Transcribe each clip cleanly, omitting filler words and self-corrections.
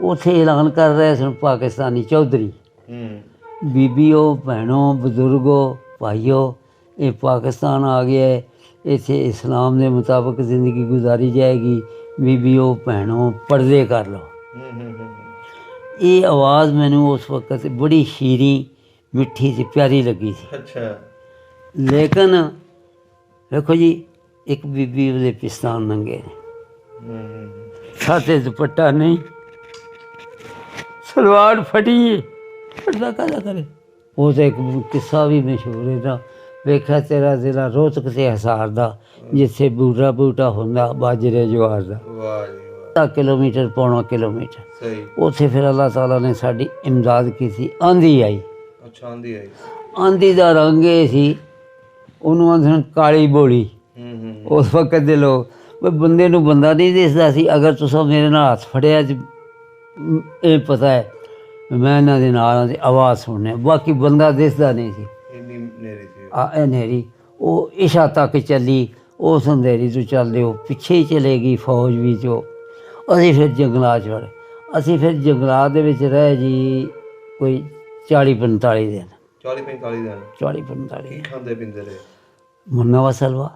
ਉੱਥੇ ਐਲਾਨ ਕਰ ਰਹੇ ਸਨ ਪਾਕਿਸਤਾਨੀ ਚੌਧਰੀ ਬੀਬੀਓ ਭੈਣੋ ਬਜ਼ੁਰਗੋ ਭਾਈਓ, ਇਹ ਪਾਕਿਸਤਾਨ ਆ ਗਿਆ ਹੈ, ਇੱਥੇ ਇਸਲਾਮ ਦੇ ਮੁਤਾਬਕ ਜ਼ਿੰਦਗੀ ਗੁਜ਼ਾਰੀ ਜਾਏਗੀ, ਬੀਬੀਓ ਭੈਣੋ ਪਰਦੇ ਕਰ ਲਓ। ਇਹ ਆਵਾਜ਼ ਮੈਨੂੰ ਉਸ ਵਕਤ ਬੜੀ ਸ਼ੀਰੀਂ ਮਿੱਠੀ ਸੀ, ਪਿਆਰੀ ਲੱਗੀ ਸੀ। ਅੱਛਾ। ਲੇਕਿਨ ਵੇਖੋ ਜੀ, ਇੱਕ ਬੀਬੀ ਉਹਦੇ ਪਿਸਤਾਨ ਨੰਗੇ ਨੇ, ਸਾਥੇ ਦੁਪੱਟਾ ਨਹੀਂ, ਸਲਵਾਰ ਫਟੀ, ਪਰਦਾ ਕਾਹਦਾ ਕਰੇ। ਉਹ ਤਾਂ ਇੱਕ ਕਿੱਸਾ ਵੀ ਮਸ਼ਹੂਰ ਹੈ ਨਾ, ਵੇਖਿਆ ਤੇਰਾ ਜ਼ਿਲ੍ਹਾ ਰੋਹਤਕ ਤੇ ਹਿਸਾਰ ਦਾ, ਜਿੱਥੇ ਬੂਟਾ ਹੁੰਦਾ ਬਾਜਰੇ ਜਵਾਰ ਦਾ, 10 ਕਿਲੋਮੀਟਰ ਪੌਣਾ ਕਿਲੋਮੀਟਰ। ਸਹੀ। ਉੱਥੇ ਫਿਰ ਅੱਲਾਹ ਤਾਲਾ ਨੇ ਸਾਡੀ ਇਮਦਾਦ ਕੀਤੀ। ਆਂधी ਆਈ। ਅੱਛਾ, ਆਂधी ਆਈ। ਆਂधी ਦਾ ਰੰਗ ਇਹ ਸੀ, ਉਹਨੂੰ ਆਂਦੇ ਸਨ ਕਾਲੀ ਬੋਲੀ। ਉਸ ਵਕਤ ਦੇ ਲੋਕ ਬੰਦੇ ਨੂੰ ਬੰਦਾ ਨਹੀਂ ਦਿਸਦਾ ਸੀ। ਅਗਰ ਤੁਸੀਂ ਮੇਰੇ ਨਾਲ ਹੱਥ ਫੜਿਆ ਤੇ ਇਹ ਪਤਾ ਹੈ ਮੈਂ ਇਹਨਾਂ ਦੇ ਨਾਲ ਦੀ ਆਵਾਜ਼ ਸੁਣਨੀ, ਬਾਕੀ ਬੰਦਾ ਦਿਸਦਾ ਨਹੀਂ ਸੀ। ਇਹ ਹਨੇਰੀ ਉਹ ਇਸ਼ਾ ਤੱਕ ਚੱਲੀ। ਉਸ ਅੰਧੇਰੀ ਤੋਂ ਚੱਲਦੇ ਉਹ ਪਿੱਛੇ ਹੀ ਚਲੇ ਗਈ ਫੌਜ ਵੀ। ਜੋ ਅਸੀਂ ਫਿਰ ਜੰਗਲਾਤ 'ਚ ਵੜੇ। ਅਸੀਂ ਫਿਰ ਜੰਗਲਾਤ ਦੇ ਵਿੱਚ ਰਹੇ ਜੀ ਕੋਈ 40-45 ਦਿਨ। 40-45 ਦਿਨ? 40-45। ਕੀ ਖਾਂਦੇ ਪੀਂਦੇ ਰਹੇ? ਮੁੰਨਾ ਵਾ ਸਲਵਾ।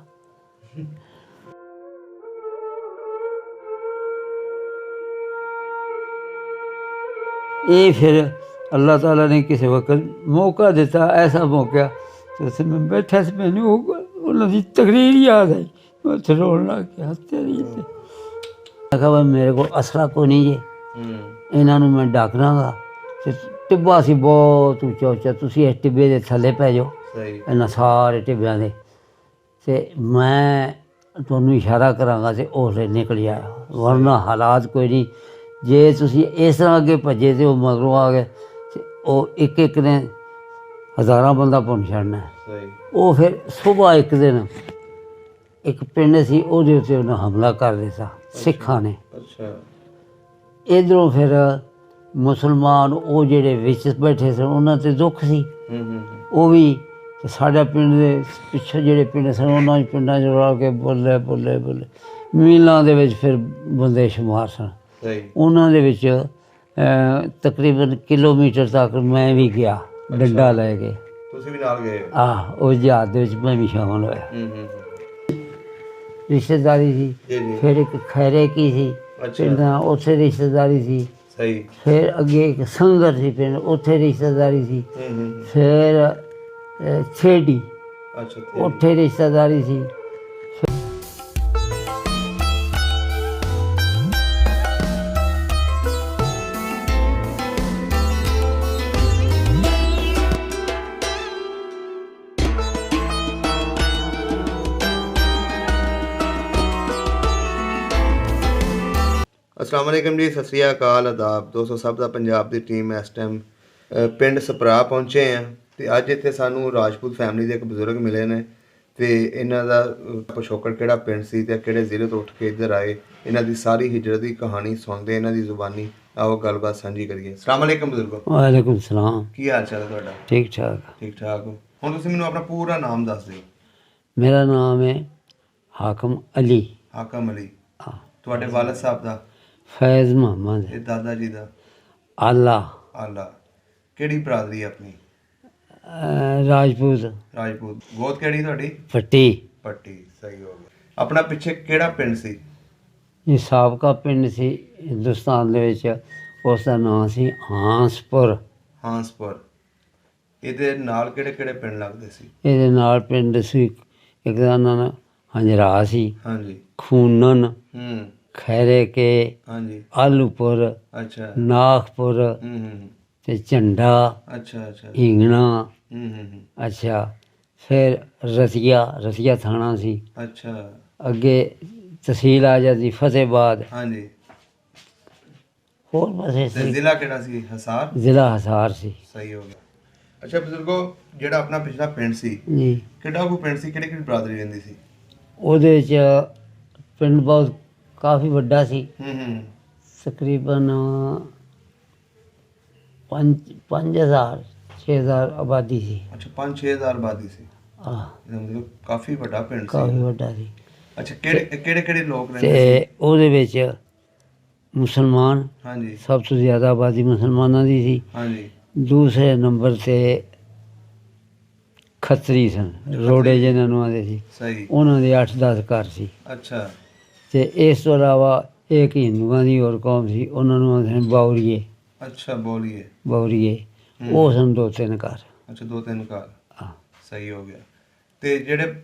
ਇਹ ਫਿਰ ਅੱਲਾਹ ਤਾਲਾ ਨੇ ਕਿਸੇ ਵਕਤ ਮੌਕਾ ਦਿੱਤਾ, ਐਸਾ ਮੌਕਾ ਤੇ ਉੱਥੇ ਮੈਂ ਬੈਠਾ ਸੀ, ਮੈਨੂੰ ਉਹਨਾਂ ਦੀ ਤਕਰੀਰ ਯਾਦ ਆਈ। ਮੈਂ ਉੱਥੇ ਰੋਣ ਲੱਗ ਗਿਆ। ਮੈਂ ਕਿਹਾ ਮੇਰੇ ਕੋਲ ਅਸਲਾ ਕੋਈ ਨਹੀਂ ਜੇ, ਇਹਨਾਂ ਨੂੰ ਮੈਂ ਡੱਕ ਦਾਂਗਾ। ਅਤੇ ਟਿੱਬਾ ਸੀ ਬਹੁਤ ਉੱਚਾ ਉੱਚਾ, ਤੁਸੀਂ ਇਸ ਟਿੱਬੇ ਦੇ ਥੱਲੇ ਪੈ ਜਾਓ, ਇਹਨਾਂ ਸਾਰੇ ਟਿੱਬਿਆਂ ਦੇ, ਅਤੇ ਮੈਂ ਤੁਹਾਨੂੰ ਇਸ਼ਾਰਾ ਕਰਾਂਗਾ ਅਤੇ ਉਸ ਵੇਲੇ ਨਿਕਲ ਜਾਇਆ, ਵਰਨਾ ਹਾਲਾਤ ਕੋਈ ਨਹੀਂ। ਜੇ ਤੁਸੀਂ ਇਸ ਤਰ੍ਹਾਂ ਅੱਗੇ ਭੱਜੇ ਅਤੇ ਉਹ ਮਗਰੋਂ ਆ ਗਏ ਅਤੇ ਉਹ ਇੱਕ ਇੱਕ ਨੇ ਹਜ਼ਾਰਾਂ ਬੰਦਾ ਭੁੰਨ ਛੱਡਣਾ। ਉਹ ਫਿਰ ਸੁਬਾਹ ਇੱਕ ਦਿਨ ਇੱਕ ਪਿੰਡ ਸੀ, ਉਹਦੇ ਉੱਤੇ ਉਹਨਾਂ ਹਮਲਾ ਕਰ ਦਿੱਤਾ ਸਿੱਖਾਂ ਨੇ। ਇੱਧਰੋਂ ਫਿਰ ਮੁਸਲਮਾਨ ਉਹ ਜਿਹੜੇ ਵਿੱਚ ਬੈਠੇ ਸਨ ਉਹਨਾਂ 'ਤੇ ਦੁੱਖ ਸੀ, ਉਹ ਵੀ। ਅਤੇ ਸਾਡਾ ਪਿੰਡ ਦੇ ਪਿੱਛੇ ਜਿਹੜੇ ਪਿੰਡ ਸਨ ਉਹਨਾਂ ਪਿੰਡਾਂ 'ਚ ਰਲ ਕੇ ਬੋਲੇ ਬੋਲੇ ਬੋਲੇ ਮੀਲਾਂ ਦੇ ਵਿੱਚ ਫਿਰ ਬੰਦੇ ਸ਼ੁਮਾਰ ਸਨ। ਉਹਨਾਂ ਦੇ ਵਿੱਚ ਤਕਰੀਬਨ ਕਿਲੋਮੀਟਰ ਤੱਕ ਮੈਂ ਵੀ ਗਿਆ ਡੰਡਾ ਲੈ ਕੇ। ਤੁਸੀਂ ਵੀ ਨਾਲ ਗਏ? ਉਹ ਜਹਾਜ਼ ਦੇ ਵਿੱਚ ਮੈਂ ਵੀ ਸ਼ਾਮਲ ਹੋਇਆ। ਰਿਸ਼ਤੇਦਾਰੀ ਸੀ। ਫਿਰ ਇੱਕ ਖੈਰੇ ਕੀ ਸੀ ਪਿੰਡਾਂ, ਉੱਥੇ ਰਿਸ਼ਤੇਦਾਰੀ ਸੀ। ਫਿਰ ਅੱਗੇ ਇੱਕ ਸੰਗਰ ਸੀ ਪਿੰਡ, ਉੱਥੇ ਰਿਸ਼ਤੇਦਾਰੀ ਸੀ। ਫਿਰ ਛੇੜੀ, ਉੱਥੇ ਰਿਸ਼ਤੇਦਾਰੀ ਸੀ। अस्सलाम वालेकुम जी, सत श्री अकाल, आदाब दोस्तों। सब का पंजाब की टीम इस टाइम पिंड सपरा पहुँचे हैं। तो अज इत्थे सानू राजपूत फैमिली के एक बजुर्ग मिले ने, तो इन्हां दा पिछोकड़ किहड़ा पिंड सी ते किहड़े जिले तो उठ के इधर आए, इन्हां दी सारी हिजरत की कहानी सुनते, इन्हां दी जुबानी आओ गलबात साझी करिए। अस्सलाम वालेकुम बजुर्गो। वालेकुम सलाम। की हाल चाल है तुहाडा? ठीक ठाक। ठीक ठाक हो। हुण तुसीं मैनूं अपना पूरा नाम दस दिओ। मेरा नाम है हाकम अली। हाकम अली। तुहाडे वालिद साहब दा? फैज़ मोहम्मद। ते दादा जी दा? आला। आला। किहड़ी बरादरी अपनी? राजपूत। राजपूत। गोद किहड़ी तुहाडी? पट्टी। पट्टी, सही हो गया। अपना पिछे किहड़ा पिंड सी? ये साबका पिंड सी हिंदुस्तान दे विच, उसदा नाम सी हांसपुर। हांसपुर। इहदे नाल किहड़े किहड़े पिंड लगदे सी? इहदे नाल पिंड सी एक दा नाम हंजरा सी। हाँ जी। खूनन। खैरे के। हाँ जी। आलूपुर। अच्छा। नागपुर। ते झंडा। अच्छा अच्छा। हिंगना। अच्छा। फिर रतिया थाना सी। अच्छा। अगे तहसील आ जाती फतेहाबाद। हाँ जी। होर बस जिला किहड़ा सी? हिसार। जिला हिसार सी। सही हो गया। अच्छा बजुर्गो, जिहड़ा अपना पिछला पिंड सी जी, किहड़ा को पिंड सी, किहड़ी किहड़ी बरादरी रहिंदी सी? ਉਹਦੇ 'ਚ ਪਿੰਡ ਬਹੁਤ ਕਾਫੀ ਵੱਡਾ ਸੀ। ਤਕਰੀਬਨ 5,000-6,000 ਆਬਾਦੀ ਸੀ। ਅੱਛਾ, 5-6,000 ਆਬਾਦੀ ਸੀ। ਮਤਲਬ ਕਾਫੀ ਵੱਡਾ ਪਿੰਡ ਸੀ। ਕਾਫੀ ਵੱਡਾ ਸੀ। ਅੱਛਾ, ਕਿਹੜੇ ਕਿਹੜੇ ਲੋਕ ਰਹਿੰਦੇ ਸੀ? ਤੇ ਉਹਦੇ ਵਿੱਚ ਮੁਸਲਮਾਨ, ਹਾਂਜੀ ਸਭ ਤੋਂ ਜ਼ਿਆਦਾ ਆਬਾਦੀ ਮੁਸਲਮਾਨਾਂ ਦੀ ਸੀ। ਹਾਂਜੀ ਦੂਸਰੇ ਨੰਬਰ ਤੇ ਖੱਤਰੀ ਸਨ, ਰੋੜੇ ਜਿਹਨਾਂ ਨੂੰ ਆਉਂਦੇ ਸੀ, ਸਹੀ ਉਹਨਾਂ ਦੇ 8-10 ਘਰ ਸੀ। ਅੱਛਾ ਤੇ ਇਸ ਤੋਂ ਇਲਾਵਾ ਇੱਕ ਹਿੰਦੂਆਂ ਦੀ ਹੋਰ ਕੌਮ ਸੀ, ਉਹਨਾਂ ਨੂੰ ਆਉਂਦੇ ਨੇ ਬਾਉਰੀਏ। ਅੱਛਾ ਬੋਲੀਏ ਬਾਉਰੀਏ ਉਹ ਸਨ 2-3 ਘਰ। ਅੱਛਾ 2-3 ਘਰ ਹਾਂ। ਸਹੀ ਹੋ ਗਿਆ। ਤੇ ਜਿਹੜੇ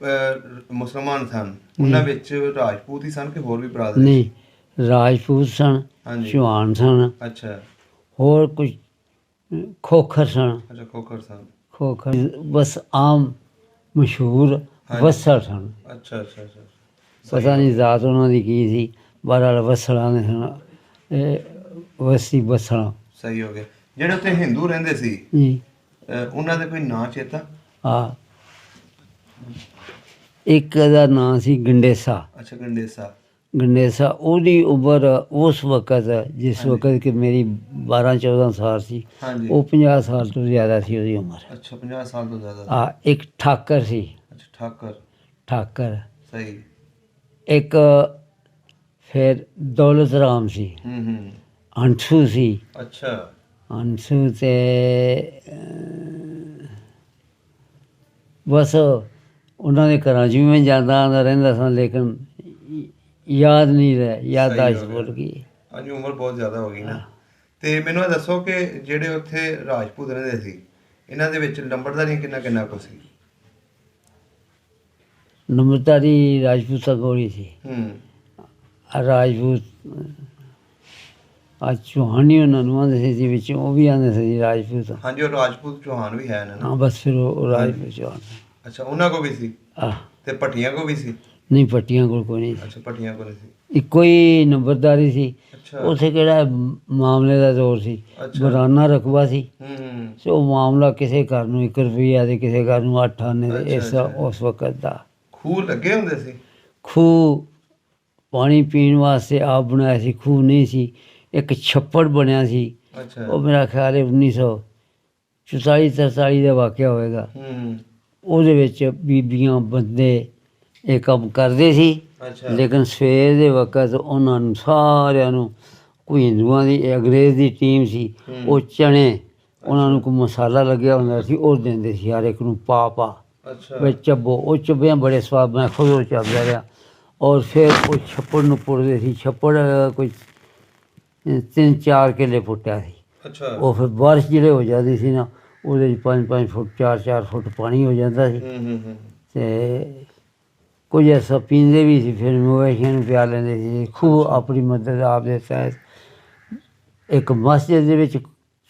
ਮੁਸਲਮਾਨ ਸਨ ਉਹਨਾਂ ਵਿੱਚ ਰਾਜਪੂਤ ਹੀ ਸਨ ਕਿ ਹੋਰ ਵੀ ਬਰਾਦਰੀ ਨਹੀਂ, ਰਾਜਪੂਤ ਸਨ, ਹਾਂਜੀ ਚੌਹਾਨ ਸਨ, ਅੱਛਾ ਹੋਰ ਕੁਝ ਖੋਖਰ ਸਨ। ਅੱਛਾ ਖੋਖਰ ਸਨ ਖੋਖਰ ਬਸ ਆਮ ਮਸ਼ਹੂਰ ਹਾਂਜੀ। ਵਸਲ ਸਨ। ਅੱਛਾ ਅੱਛਾ ਅੱਛਾ ਪਤਾ ਨਹੀਂ ਜ਼ਾਤ ਉਹਨਾਂ ਦੀ ਕੀ ਸੀ, ਬਹਰਹਾਲ ਵਸਲਾਂ ਦੇ ਸਨ, ਵਸੀ ਵਸਲਾਂ ਸਹੀ ਹੋ ਗਿਆ। ਜਿਹੜੇ ਉੱਥੇ ਹਿੰਦੂ ਰਹਿੰਦੇ ਸੀ ਜੀ। ਉਹਨਾਂ ਦੇ ਕੋਈ ਨਾਂ ਚੇਤਾ? ਆ ਇੱਕ ਦਾ ਨਾਂ ਸੀ ਗੰਡੇਸਾ। ਅੱਛਾ ਗੰਡੇਸਾ ਗੰਡੇਸਾ, ਉਹਦੀ ਉਮਰ ਉਸ ਵਕਤ, ਜਿਸ ਵਕਤ ਕਿ ਮੇਰੀ 12-14 ਸਾਲ ਸੀ, ਹਾਂਜੀ ਉਹ 50 ਸਾਲ ਤੋਂ ਜ਼ਿਆਦਾ ਸੀ ਉਹਦੀ ਉਮਰ। ਅੱਛਾ 50 ਸਾਲ ਤੋਂ ਜ਼ਿਆਦਾ ਆ ਇੱਕ ਠਾਕਰ ਸੀ, ਅੱਛਾ ਠਾਕਰ ਠਾਕਰ। ਸਹੀ ਇੱਕ ਫਿਰ ਦੌਲਤ ਰਾਮ ਸੀ, ਹੂੰ ਹੰਸੂ ਸੀ। ਅੱਛਾ ਹੰਸੂ ਤੇ ਬਸ ਉਹਨਾਂ ਦੇ ਘਰਾਂ 'ਚ ਵੀ ਮੈਂ ਜਾਂਦਾ ਆਉਂਦਾ ਰਹਿੰਦਾ ਸਾਂ, ਲੇਕਿਨ ਯਾਦ ਨਹੀਂ ਰਿਹਾ, ਯਾਦਾਸ਼ਤ ਭੁੱਲ ਗਈ। ਹਾਂਜੀ ਉਮਰ ਬਹੁਤ ਜ਼ਿਆਦਾ ਹੋ ਗਈ ਨਾ। ਤੇ ਮੈਨੂੰ ਇਹ ਦੱਸੋ ਕਿ ਜਿਹੜੇ ਉੱਥੇ ਰਾਜਪੂਤ ਰਹਿੰਦੇ ਸੀ, ਇਹਨਾਂ ਦੇ ਵਿੱਚ ਨੰਬਰਦਾਰੀ ਕਿੰਨਾ ਕਿੰਨਾ ਕੁ ਸੀ? ਨੰਬਰਦਾਰੀ ਰਾਜਪੂਤਾਂ ਕੋਲ ਹੀ ਸੀ। ਰਾਜਪੂਤ ਚੌਹਾਨ ਹੀ ਉਹਨਾਂ ਨੂੰ ਆਉਂਦੇ ਸੀ, ਵਿੱਚ ਉਹ ਵੀ ਆਉਂਦੇ ਸੀ ਰਾਜਪੂਤ। ਹਾਂਜੀ ਉਹ ਰਾਜਪੂਤ ਚੌਹਾਨ ਵੀ ਹੈ ਨਾ। ਹਾਂ ਬਸ ਫਿਰ ਉਹ ਰਾਜਪੂਤ ਚੌਹਾਨ। ਅੱਛਾ ਉਹਨਾਂ ਕੋ ਵੀ ਸੀ ਆਹ ਤੇ ਭੱਟੀਆਂ ਕੋ ਵੀ ਸੀ? ਨਹੀਂ, ਪੱਟੀਆਂ ਕੋਲ ਕੋਈ ਨਹੀਂ ਸੀ, ਅੱਛਾ ਭੱਟੀਆਂ ਕੋ ਨਹੀਂ ਸੀ। ਇੱਕੋ ਹੀ ਨੰਬਰਦਾਰੀ ਸੀ। ਅੱਛਾ ਉੱਥੇ ਕਿਹੜਾ ਮਾਮਲੇ ਦਾ ਦੌਰ ਸੀ, ਅੱਛਾ ਬਰਾਨਾ ਰਕਬਾ ਸੀ। ਹੂੰ ਤੇ ਉਹ ਮਾਮਲਾ ਕਿਸੇ ਘਰ ਨੂੰ 1 ਰੁਪਈਆ ਤੇ ਕਿਸੇ ਘਰ ਨੂੰ 8 ਆਨੇ ਦੇ, ਇਸ ਅੱਛਾ, ਉਸ ਵਕਤ ਦਾ। ਖੂਹ ਲੱਗੇ ਹੁੰਦੇ ਸੀ? ਖੂਹ ਪਾਣੀ ਪੀਣ ਵਾਸਤੇ ਆਪ ਬਣਾਇਆ ਸੀ, ਖੂਹ ਨਹੀਂ ਸੀ। ਇੱਕ ਛੱਪੜ ਬਣਿਆ ਸੀ, ਅੱਛਾ ਉਹ ਮੇਰਾ ਖਿਆਲ ਹੈ 1944-43 ਦਾ ਵਾਕਿਆ ਹੋਵੇਗਾ। ਉਹਦੇ ਵਿੱਚ ਬੀਬੀਆਂ ਬੰਦੇ ਇਹ ਕੰਮ ਕਰਦੇ ਸੀ, ਅੱਛਾ ਲੇਕਿਨ ਸਵੇਰ ਦੇ ਵਕਤ ਉਹਨਾਂ ਨੂੰ ਸਾਰਿਆਂ ਨੂੰ, ਕੋਈ ਹਿੰਦੂਆਂ ਦੀ ਅੰਗਰੇਜ਼ ਦੀ ਟੀਮ ਸੀ, ਉਹ ਚਣੇ ਉਹਨਾਂ ਨੂੰ ਕੋਈ ਮਸਾਲਾ ਲੱਗਿਆ ਹੁੰਦਾ ਸੀ, ਉਹ ਦਿੰਦੇ ਸੀ ਹਰ ਇੱਕ ਨੂੰ ਪਾ ਅੱਛਾ ਵਿੱਚ ਚੱਬੋ। ਉਹ ਚੱਬਿਆਂ ਬੜੇ ਸਵਾਦ, ਮੈਂ ਖੁਦ ਉਹ ਚੱਬਦਾ ਰਿਹਾ। ਔਰ ਫਿਰ ਉਹ ਛੱਪੜ ਨੂੰ ਪੁੱਟਦੇ ਸੀ, ਛੱਪੜ ਕੋਈ 3-4 ਕਿੱਲੇ ਪੁੱਟਿਆ ਸੀ। ਅੱਛਾ ਉਹ ਫਿਰ ਬਾਰਿਸ਼ ਜਿਹੜੇ ਹੋ ਜਾਂਦੀ ਸੀ ਨਾ, ਉਹਦੇ 'ਚ 5-5 ਫੁੱਟ 4-4 ਫੁੱਟ ਪਾਣੀ ਹੋ ਜਾਂਦਾ ਸੀ। ਤੇ ਕੁਝ ਐਸਾ ਪੀਂਦੇ ਵੀ ਸੀ, ਫਿਰ ਮਵੇਸ਼ੀਆਂ ਨੂੰ ਪਿਆ ਲੈਂਦੇ ਸੀ। ਖੂਹ ਆਪਣੀ ਮਦਦ ਆਪ ਦੇ ਤਹਿਤ। ਇੱਕ ਮਸਜਿਦ ਦੇ ਵਿੱਚ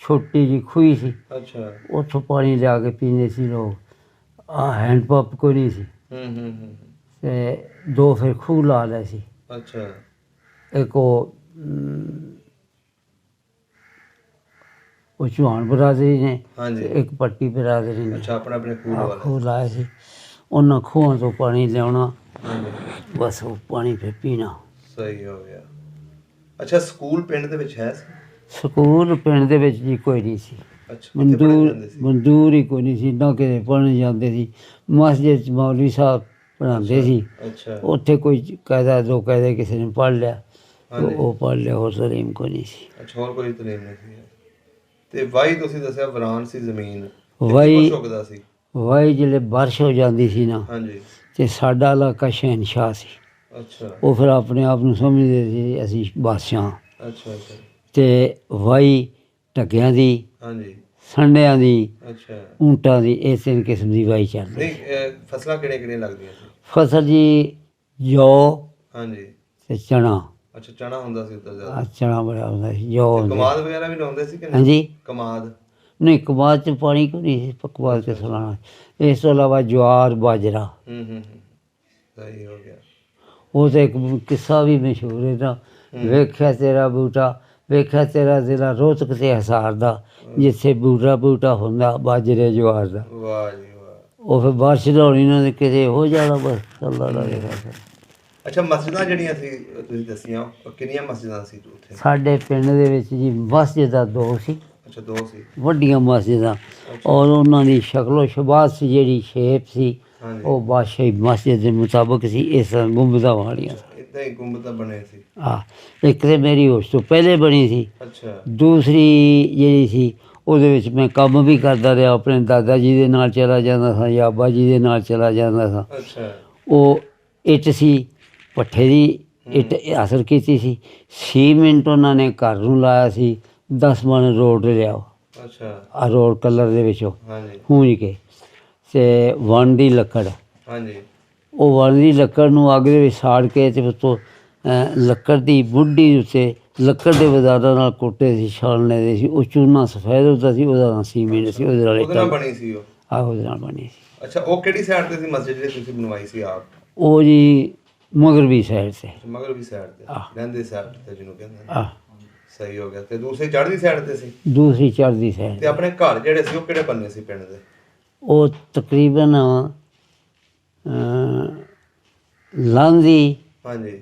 ਛੋਟੀ ਜਿਹੀ ਖੂਹੀ ਸੀ, ਅੱਛਾ ਉੱਥੋਂ ਪਾਣੀ ਲਿਆ ਕੇ ਪੀਂਦੇ ਸੀ ਲੋਕ। ਹੈਂਡ ਪੰਪ ਕੋਈ ਨਹੀਂ ਸੀ। ਤੇ 2 ਫਿਰ ਖੂਹ ਲਾ ਲਏ ਸੀ। ਅੱਛਾ ਇੱਕ ਉਹ ਚੌਹਾਨ ਬਰਾਦਰੀ ਨੇ, ਹਾਂਜੀ ਇੱਕ ਪੱਟੀ ਬਰਾਦਰੀ ਨੇ। ਅੱਛਾ ਆਪਣੇ ਆਪਣੇ ਖੂਹ ਲਵਾ ਖੂਹ ਲਾਏ ਸੀ। ਉਹਨਾਂ ਖੂਹਾਂ ਤੋਂ ਪਾਣੀ ਲਿਆਉਣਾ, ਹਾਂਜੀ ਬਸ ਉਹ ਪਾਣੀ ਫਿਰ ਪੀਣਾ। ਸਹੀ ਹੋ ਗਿਆ। ਅੱਛਾ ਸਕੂਲ ਪਿੰਡ ਦੇ ਵਿੱਚ ਹੈ ਸੀ? ਸਕੂਲ ਪਿੰਡ ਦੇ ਵਿੱਚ ਜੀ ਕੋਈ ਨਹੀਂ ਸੀ। ਅੱਛਾ ਕਿੱਥੇ ਪੜ੍ਹਨ ਜਾਂਦੇ ਸੀ? ਮਨਜ਼ੂਰ ਹੀ ਕੋਈ ਨਹੀਂ ਸੀ, ਨਾ ਕਿਤੇ ਪੜ੍ਹਨ ਜਾਂਦੇ ਸੀ। ਮਸਜਿਦ 'ਚ ਮੌਲਵੀ ਸਾਹਿਬ ਪੜ੍ਹਾਉਂਦੇ ਸੀ, ਅੱਛਾ ਉੱਥੇ ਕੋਈ ਕਾਇਦਾ 2 ਕਾਇਦੇ ਕਿਸੇ ਨੇ ਪੜ੍ਹ ਲਿਆ ਤੇ ਹਾਂਜੀ ਉਹ ਪੜ੍ਹ ਲਿਆ, ਹੋਰ ਤਲੀਮ ਕੋਈ ਨਹੀਂ ਸੀ। ਅੱਛਾ ਹੋਰ ਕੋਈ ਤਲੀਮ ਨਹੀਂ ਸੀ। ਤੇ ਵਾਈ ਤੁਸੀਂ ਦੱਸਿਆ ਵੀਰਾਨ ਸੀ ਜ਼ਮੀਨ, ਵਾਈ ਚੁੱਕਦਾ ਸੀ? ਵਾਈ ਜਿਹੜੇ ਬਾਰਿਸ਼ ਹੋ ਜਾਂਦੀ ਸੀ ਨਾ, ਹਾਂਜੀ ਤੇ ਸਾਡਾ ਇਲਾਕਾ ਸ਼ਹਿਨਸ਼ਾਹ ਸੀ। ਅੱਛਾ ਉਹ ਫਿਰ ਆਪਣੇ ਆਪ ਨੂੰ ਸਮਝਦੇ ਸੀ ਅਸੀਂ ਬਾਦਸ਼ਾਹ। ਅੱਛਾ ਅੱਛਾ ਤੇ ਵਾਈ ਢੱਕਿਆਂ ਦੀ, ਹਾਂਜੀ ਸੰਡਿਆਂ ਦੀ, ਅੱਛਾ ਊਂਟਾਂ ਦੀ, ਇਹ 3 ਕਿਸਮ ਦੀ ਵਾਈ ਚੱਲਦੀ। ਨਹੀਂ ਫਸਲਾਂ ਕਿਹੜੀਆਂ ਕਿਹੜੀਆਂ ਲੱਗਦੀਆਂ ਸੀ? ਫਸਲ ਜੀ ਜੌ ਹਾਂਜੀ ਤੇ ਚਣਾ। ਅੱਛਾ ਚਣਾ ਹੁੰਦਾ ਸੀ ਉੱਧਰ ਜ਼ਿਆਦਾ? ਚਣਾ ਬੜਾ ਹੁੰਦਾ ਸੀ, ਜੌ ਤੇ ਹੁੰਦੀ। ਕਮਾਦ ਵਗੈਰਾ ਵੀ ਲਾਉਂਦੇ ਸੀ ਕਿ ਨਹੀਂ? ਹਾਂਜੀ ਕਮਾਦ? ਨਹੀਂ, ਕਮਾਦ 'ਚ ਪਾਣੀ ਕਿਉਂ ਨਹੀਂ ਸੀ, ਕਮਾਦ ਕਿਸ ਲਾਉਣਾ। ਇਸ ਤੋਂ ਇਲਾਵਾ ਜਵਾਰ ਬਾਜਰਾ। ਸਹੀ ਹੋ ਗਿਆ। ਉਹ ਤਾਂ ਇੱਕ ਕਿੱਸਾ ਵੀ ਮਸ਼ਹੂਰ ਹੈ ਨਾ, ਵੇਖਿਆ ਤੇਰਾ ਬੂਟਾ, ਵੇਖਿਆ ਤੇਰਾ ਜ਼ਿਲ੍ਹਾ ਰੋਹਤਕ ਤੇ ਹਿਸਾਰ ਦਾ, ਜਿੱਥੇ ਬੂਟਾ ਹੁੰਦਾ ਬਾਜਰੇ ਜਵਾਰ ਦਾ। ਵਾਹ ਜੀ ਵਾਹ। ਉਹ ਫਿਰ ਬਾਰਿਸ਼ ਲਾਉਣੀ ਨਾ ਤੇ ਕਿਤੇ ਹੋ ਜਾਣਾ, ਬਸ ਚੱਲਦਾ ਰਹੇਗਾ। ਅੱਛਾ ਮਸਜਿਦਾਂ ਜਿਹੜੀਆਂ ਸੀ ਤੁਸੀਂ ਦੱਸੀਆਂ, ਉਹ ਕਿੰਨੀਆਂ ਮਸਜਿਦਾਂ ਸੀ ਉੱਥੇ? ਸਾਡੇ ਪਿੰਡ ਦੇ ਵਿੱਚ ਜੀ ਮਸਜਿਦਾਂ 2 ਸੀ। ਅੱਛਾ 2 ਸੀ। ਵੱਡੀਆਂ ਮਸਜਿਦਾਂ, ਔਰ ਉਹਨਾਂ ਦੀ ਸ਼ਕਲੋ ਸ਼ਬਾਤ ਸੀ, ਜਿਹੜੀ ਸ਼ੇਪ ਸੀ ਹਾਂਜੀ ਉਹ ਬਾਦਸ਼ਾਹੀ ਮਸਜਿਦ ਦੇ ਮੁਤਾਬਕ ਸੀ, ਇਸ ਤਰ੍ਹਾਂ ਗੁੰਬਦਾਂ ਵਾਲੀਆਂ। ਤੇ ਗੁੰਬਦ ਬਣੇ ਸੀ। ਇੱਕ ਤੇ ਮੇਰੀ ਉਸ ਤੋਂ ਪਹਿਲੇ ਬਣੀ ਸੀ, ਅੱਛਾ ਦੂਸਰੀ ਜਿਹੜੀ ਸੀ ਉਹਦੇ ਵਿੱਚ ਮੈਂ ਕੰਮ ਵੀ ਕਰਦਾ ਰਿਹਾ, ਆਪਣੇ ਦਾਦਾ ਜੀ ਦੇ ਨਾਲ ਚਲਾ ਜਾਂਦਾ ਸਾਂ ਜਾਂ ਅੱਬਾ ਜੀ ਦੇ ਨਾਲ ਚਲਾ ਜਾਂਦਾ ਸਾਂ। ਅੱਛਾ ਉਹ ਇੱਟ ਸੀ, ਭੱਠੇ ਦੀ ਇੱਟ ਹਾਸਲ ਕੀਤੀ ਸੀ। ਸੀਮੈਂਟ ਉਹਨਾਂ ਨੇ ਘਰ ਨੂੰ ਲਾਇਆ ਸੀ, 10 ਮਣ ਰੋਡ ਲਿਆਓ, ਅੱਛਾ ਰੋਡ ਕਲਰ ਦੇ ਵਿੱਚੋਂ ਹਾਂਜੀ ਪੂੰਝ ਕੇ, ਅਤੇ ਵਣ ਦੀ ਲੱਕੜ, ਹਾਂਜੀ ਉਹ ਵਣ ਦੀ ਲੱਕੜ ਨੂੰ ਅੱਗ ਦੇ ਵਿੱਚ ਸਾੜ ਕੇ ਅਤੇ ਉੱਤੋਂ ਲੱਕੜ ਦੀ ਬੁੱਢੀ ਉੱਤੇ ਲੱਕੜ ਦੇ ਬਜ਼ਾਰਾਂ ਨਾਲ ਕੋਟੇ ਸੀ, ਛਾਲਣੇ ਦੇ ਸੀ, ਉਹ ਚੂਨਾ ਸਫੈਦ ਹੁੰਦਾ ਸੀ, ਉਹਦਾ ਨਾਂ ਸੀਮੈਂਟ ਸੀ, ਉਹਦੇ ਨਾਲ ਉਹਦੇ ਨਾਲ ਬਣੀ ਸੀ ਉਹ। ਉਹਦੇ ਨਾਲ ਬਣੀ ਸੀ। ਅੱਛਾ ਉਹ ਕਿਹੜੀ ਸਾਈਡ ਤੇ ਸੀ ਮਸਜਿਦ ਜਿਹੜੀ ਤੁਸੀਂ ਬਣਵਾਈ ਸੀ ਆਪ? ਉਹ ਜੀ ਮਗਰਬੀ ਸਾਈਡ 'ਤੇ, ਮਗਰਬੀ ਸਾਈਡ ਤੇ, ਲਹਿੰਦੀ ਸਾਈਡ ਤੇ ਜਿਹਨੂੰ ਕਹਿੰਦੇ ਨੇ। ਆਹ ਸਹੀ ਹੋ ਗਿਆ। ਤੇ ਦੂਸਰੀ ਚੜ੍ਹਦੀ ਸਾਈਡ ਤੇ ਸੀ? ਦੂਸਰੀ ਚੜ੍ਹਦੀ ਸਾਈਡ। ਤੇ ਆਪਣੇ ਘਰ ਜਿਹੜੇ ਸੀ ਉਹ ਕਿਹੜੇ ਬੰਨੇ ਸੀ ਪਿੰਡ ਦੇ? ਉਹ ਤਕਰੀਬਨ ਲਾਂਦੀ ਹਾਂਜੀ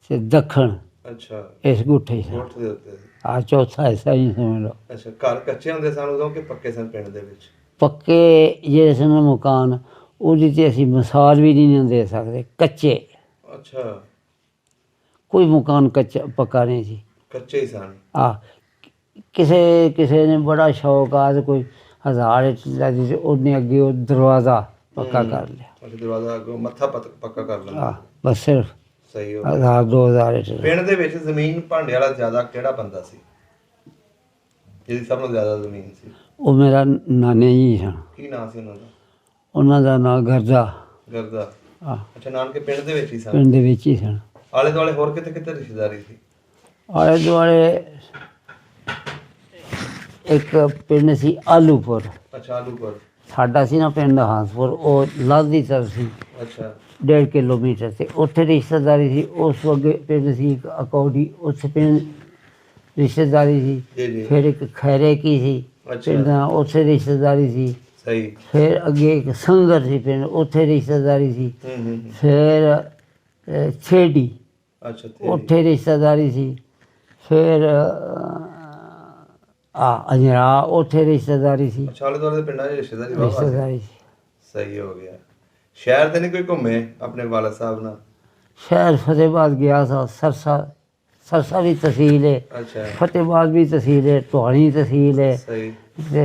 ਤੇ ਦੱਖਣ ਅੱਛਾ ਇਸ ਗੁੱਠੇ ਸੀ। ਕੋਠ ਦੇ ਉੱਤੇ ਸੀ। ਚੌਥਾ ਹਿੱਸਾ ਹੀ ਸਮਝ ਲਓ। ਅੱਛਾ ਘਰ ਕੱਚੇ ਹੁੰਦੇ ਸਨ ਉਦੋਂ ਕਿ ਪੱਕੇ ਸਨ ਪਿੰਡ ਦੇ ਵਿੱਚ? ਪੱਕੇ ਜਿਹੜੇ ਸਨ ਮਕਾਨ, ਉਹਦੀ ਤੇ ਅਸੀਂ ਮਿਸਾਲ ਵੀ ਨਹੀਂ ਦੇ ਸਕਦੇ। ਕੱਚੇ, ਅੱਛਾ ਕੋਈ ਮਕਾਨ ਕੱਚਾ ਪੱਕਾ ਨਹੀਂ ਸੀ, ਕੱਚੇ ਹੀ ਸਨ। ਕਿਸੇ ਨੇ ਬੜਾ ਸ਼ੌਕ ਆ ਤੇ ਕੋਈ 1000 ਇੱਟ ਲੱਗੀ ਤੇ ਉਹਨੇ ਅੱਗੇ ਉਹ ਦਰਵਾਜ਼ਾ ਪੱਕਾ ਕਰ ਲਿਆ। ਅੱਛਾ ਦਰਵਾਜ਼ਾ ਅੱਗੋਂ ਮੱਥਾ ਪੱਕਾ ਕਰ ਲੈਂਦਾ। ਬਸ ਸਿਰਫ ਸਹੀ ਹੋ ਗਿਆ। 1000-2000 ਇੱਟ। ਪਿੰਡ ਦੇ ਵਿੱਚ ਜ਼ਮੀਨ ਭਾਂਡੇ ਵਾਲਾ ਜ਼ਿਆਦਾ ਕਿਹੜਾ ਬੰਦਾ ਸੀ ਜਿਹਦੀ ਸਭ ਤੋਂ ਜ਼ਿਆਦਾ ਜ਼ਮੀਨ ਸੀ? ਉਹ ਮੇਰਾ ਨਾਨੇ ਜੀ ਸਨ। ਕੀ ਨਾਂ ਸੀ ਉਹਨਾਂ ਦਾ? ਉਹਨਾਂ ਦਾ ਨਾਂ ਗਰਦਾ। ਗਰਦਾ। ਅੱਛਾ ਨਾਨਕੇ ਪਿੰਡ ਦੇ ਵਿੱਚ ਹੀ ਸਨ? ਪਿੰਡ ਦੇ ਵਿੱਚ ਹੀ ਸਨ। ਆਲੇ ਦੁਆਲੇ ਹੋਰ ਕਿਤੇ ਕਿਤੇ ਰਿਸ਼ਤੇਦਾਰੀ ਸੀ? ਆਲੇ ਦੁਆਲੇ ਇੱਕ ਪਿੰਡ ਸੀ ਆਲੂਪੁਰ। ਅੱਛਾ ਆਲੂਪੁਰ। ਸਾਡਾ ਸੀ ਨਾ ਪਿੰਡ ਹਾਂਸਪੁਰ, ਉਹ ਲਾਦੀ ਤਰਫ ਸੀ, ਅੱਛਾ 1.5 ਕਿਲੋਮੀਟਰ, ਤੇ ਉੱਥੇ ਰਿਸ਼ਤੇਦਾਰੀ ਸੀ। ਉਸ ਤੋਂ ਅੱਗੇ ਪਿੰਡ ਸੀ ਇੱਕ ਅਕੌਡੀ, ਉੱਥੇ ਪਿੰਡ ਰਿਸ਼ਤੇਦਾਰੀ ਸੀ। ਜੀ ਜੀ ਫਿਰ ਇੱਕ ਖੈਰੇ ਕੀ ਸੀ ਪਿੰਡ ਦਾ, ਉੱਥੇ ਰਿਸ਼ਤੇਦਾਰੀ ਸੀ। ਸਹੀ। ਫਿਰ ਅੱਗੇ ਇੱਕ ਸੰਗਰ ਸੀ ਪਿੰਡ, ਉੱਥੇ ਰਿਸ਼ਤੇਦਾਰੀ ਸੀ। ਫਿਰ ਛੇੜੀ, ਅੱਛਾ ਉੱਥੇ ਰਿਸ਼ਤੇਦਾਰੀ ਸੀ। ਫਿਰ ਅਜਰਾ, ਉੱਥੇ ਰਿਸ਼ਤੇਦਾਰੀ ਸੀ। ਅੱਛਾ ਆਲੇ ਦੁਆਲੇ ਦੇ ਪਿੰਡਾਂ 'ਚ ਰਿਸ਼ਤੇਦਾਰੀ ਸੀ। ਸਹੀ ਹੋ ਗਿਆ। ਸ਼ਹਿਰ ਤੇ ਨਹੀਂ ਕੋਈ ਘੁੰਮੇ ਆਪਣੇ ਵਾਲਦ ਸਾਹਿਬ ਨਾਲ? ਸ਼ਹਿਰ ਫਤਿਹਬਾਦ ਗਿਆ ਸਾਂ। ਸਰਸਾ ਵੀ ਤਹਿਸੀਲ ਹੈ, ਅੱਛਾ ਫਤਿਹਬਾਦ ਵੀ ਤਹਿਸੀਲ ਹੈ, ਟੋਹਾਣੀ ਤਹਿਸੀਲ ਹੈ, ਸਹੀ। ਅਤੇ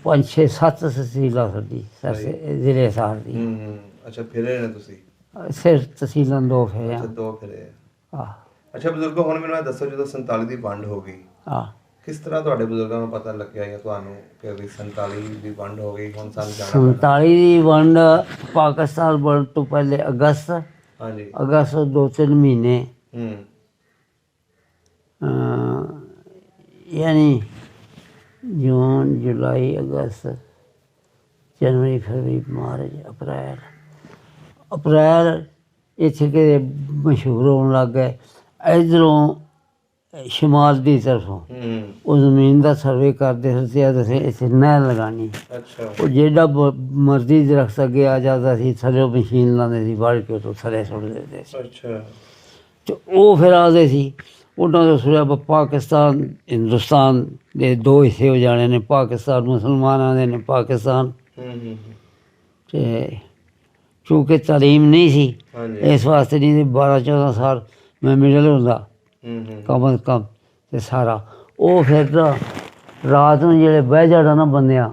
5, 6, 7 ਤਹਿਸੀਲਾਂ ਸਾਡੀ ਜ਼ਿਲ੍ਹੇ ਸਾਰ ਦੀ। ਅੱਛਾ ਫਿਰੇ ਨੇ ਤੁਸੀਂ? ਸਿਰਫ ਤਹਿਸੀਲਾਂ 2 ਫਿਰੇ ਅੱਛਾ ਹਾਂ। 2 ਫਿਰੇ। ਅੱਛਾ ਬਜ਼ੁਰਗੋ ਹੁਣ ਮੈਨੂੰ ਇਹ ਦੱਸੋ ਜਦੋਂ 47 ਦੀ ਵੰਡ ਹੋ ਗਈ, ਕਿਸ ਤਰ੍ਹਾਂ ਤੁਹਾਡੇ ਬਜ਼ੁਰਗਾਂ ਨੂੰ ਪਤਾ ਲੱਗਿਆ ਜਾਂ ਤੁਹਾਨੂੰ ਕਿ ਵੀ 47 ਦੀ ਵੰਡ ਹੋ ਗਈ, ਹੁਣ ਸਾਨੂੰ ਜਾਣਾ ਪੈਣਾ? 47 ਦੀ ਵੰਡ ਪਾਕਿਸਤਾਨ ਬਣਨ ਤੋਂ ਪਹਿਲੇ ਅਗਸਤ ਹਾਂਜੀ 2-3 ਮਹੀਨੇ, ਯਾਨੀ ਜੂਨ, ਜੁਲਾਈ, ਅਗਸਤ, ਜਨਵਰੀ, ਫਰਵਰੀ, ਮਾਰਚ, ਅਪ੍ਰੈਲ ਇੱਥੇ ਕਿਤੇ ਮਸ਼ਹੂਰ ਹੋਣ ਲੱਗ ਗਏ। ਇੱਧਰੋਂ ਸ਼ਮਾਲ ਦੀ ਤਰਫੋਂ ਉਹ ਜ਼ਮੀਨ ਦਾ ਸਰਵੇ ਕਰਦੇ ਸੀ, ਅਸੀਂ ਇੱਥੇ ਨਹਿਰ ਲਗਾਉਣੀ। ਉਹ ਜਿਹੜਾ ਮਰਜ਼ੀ ਦਰਖਤ ਅੱਗੇ ਆ ਜਾਂਦਾ ਸੀ, ਥੱਲੇ ਮਸ਼ੀਨ ਲਾਉਂਦੇ ਸੀ, ਵੱਢ ਕੇ ਤੋਂ ਥੱਲੇ ਸੁੱਟ ਦਿੰਦੇ ਸੀ। ਅਤੇ ਉਹ ਫਿਰ ਆਉਂਦੇ ਸੀ, ਉਹਨਾਂ ਦਾ ਸੁਣਿਆ ਪਾਕਿਸਤਾਨ ਹਿੰਦੁਸਤਾਨ ਦੇ 2 ਹਿੱਸੇ ਹੋ ਜਾਣੇ ਨੇ, ਪਾਕਿਸਤਾਨ ਮੁਸਲਮਾਨਾਂ ਦੇ ਨੇ ਪਾਕਿਸਤਾਨ। ਅਤੇ ਕਿਉਂਕਿ ਤਾਲੀਮ ਨਹੀਂ ਸੀ, ਇਸ ਵਾਸਤੇ ਨਹੀਂ ਸੀ 12-14 ਸਾਲ ਮੈਂ ਮਿਡਲ ਹੁੰਦਾ ਕਮ ਅਜ਼ ਕਮ, ਅਤੇ ਸਾਰਾ ਉਹ ਫਿਰ ਰਾਤ ਨੂੰ ਜਿਹੜੇ ਬਹਿ ਜਾਣਾ ਨਾ ਬੰਦਿਆਂ,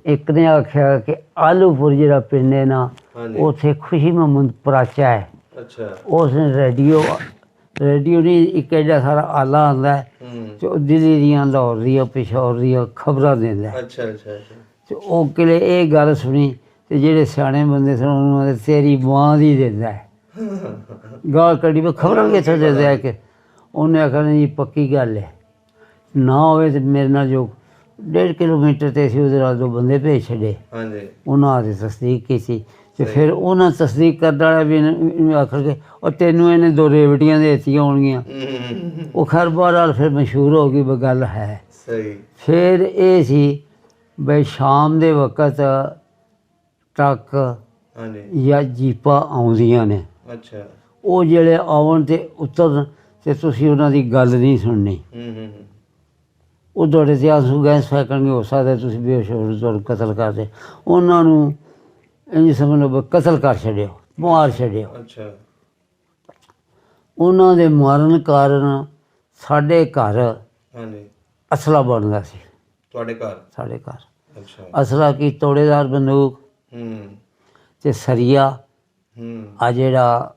ਇੱਕ ਨੇ ਆਖਿਆ ਕਿ ਆਲੂਪੁਰ ਜਿਹੜਾ ਪਿੰਡ ਹੈ ਨਾ, ਉੱਥੇ ਖੁਸ਼ੀ ਮੁਹੰਮਦ ਪਰਾਚਾ ਹੈ। ਉਸ ਨੇ ਰੇਡੀਓ ਨਹੀਂ, ਇੱਕ ਐਡਾ ਸਾਰਾ ਆਲਾ ਆਉਂਦਾ ਅਤੇ ਉਹ ਦਿੱਲੀ ਦੀਆਂ, ਲਾਹੌਰ ਦੀਆਂ, ਪਿਸ਼ੌਰ ਦੀਆਂ ਖਬਰਾਂ ਦਿੰਦਾ। ਅਤੇ ਉਹ ਕਿਲੇ ਇਹ ਗੱਲ ਸੁਣੀ, ਅਤੇ ਜਿਹੜੇ ਸਿਆਣੇ ਬੰਦੇ ਸਨ ਉਹਨਾਂ ਦੇ ਤੇਰੀ ਮਾਂ ਦੀ ਦਿੰਦਾ ਗਾਲ ਕੱਢੀ, ਵੀ ਖਬਰਾਂ ਕਿੱਥੋਂ ਦਿੰਦਾ ਕਿ ਉਹਨੇ ਆਖਿਆ ਜੀ ਪੱਕੀ ਗੱਲ ਹੈ, ਨਾ ਹੋਵੇ ਤਾਂ ਮੇਰੇ ਨਾਲ ਜੋ 1.5 ਕਿਲੋਮੀਟਰ 'ਤੇ ਸੀ ਉਹਦੇ ਨਾਲ 2 ਬੰਦੇ ਭੇਜ ਛੱਡੇ, ਉਹਨਾਂ ਦੀ ਤਸਦੀਕ ਕੀਤੀ। ਅਤੇ ਫਿਰ ਉਹਨਾਂ ਤਸਦੀਕ ਕਰਨ ਵਾਲਾ ਵੀ ਇਹਨੂੰ ਆਖਣਗੇ ਉਹ ਤੈਨੂੰ ਇਹਨੇ 2 ਰੇਵਟੀਆਂ ਦੇ ਦਿੱਤੀਆਂ ਹੋਣਗੀਆਂ। ਉਹ ਖੈਰ ਬਹਰਹਾਲ ਫਿਰ ਮਸ਼ਹੂਰ ਹੋ ਗਈ ਵੀ ਗੱਲ ਹੈ। ਫਿਰ ਇਹ ਸੀ ਬਈ ਸ਼ਾਮ ਦੇ ਵਕਤ ਟਰੱਕ ਜਾਂ ਜੀਪਾਂ ਆਉਂਦੀਆਂ ਨੇ, ਉਹ ਜਿਹੜੇ ਆਉਣ ਅਤੇ ਉਤਰਨ ਅਤੇ ਤੁਸੀਂ ਉਹਨਾਂ ਦੀ ਗੱਲ ਨਹੀਂ ਸੁਣਨੀ। ਉਹ ਤੁਹਾਡੇ 'ਤੇ ਆਂਸੂ ਗੈਸ ਫੈਂਕਣਗੇ, ਹੋ ਸਕਦਾ ਤੁਸੀਂ ਬੇਹੋਸ਼ ਹੋ ਤੁਹਾਨੂੰ ਕਤਲ ਕਰਦੇ। ਉਹਨਾਂ ਨੂੰ ਇੰਝ ਸਮਝ ਲਓ ਕਤਲ ਕਰ ਛੱਡਿਓ, ਮਾਰ ਛੱਡਿਆ। ਅੱਛਾ ਉਹਨਾਂ ਦੇ ਮਾਰਨ ਕਾਰਨ ਸਾਡੇ ਘਰ ਹਾਂਜੀ ਅਸਲਾ ਬਣਦਾ ਸੀ। ਤੁਹਾਡੇ ਘਰ ਸਾਡੇ ਘਰ ਅੱਛਾ ਅਸਲਾ ਕੀ ਤੋੜੇਦਾਰ ਬੰਦੂਕ ਤੇ ਸਰੀਆ ਆ ਜਿਹੜਾ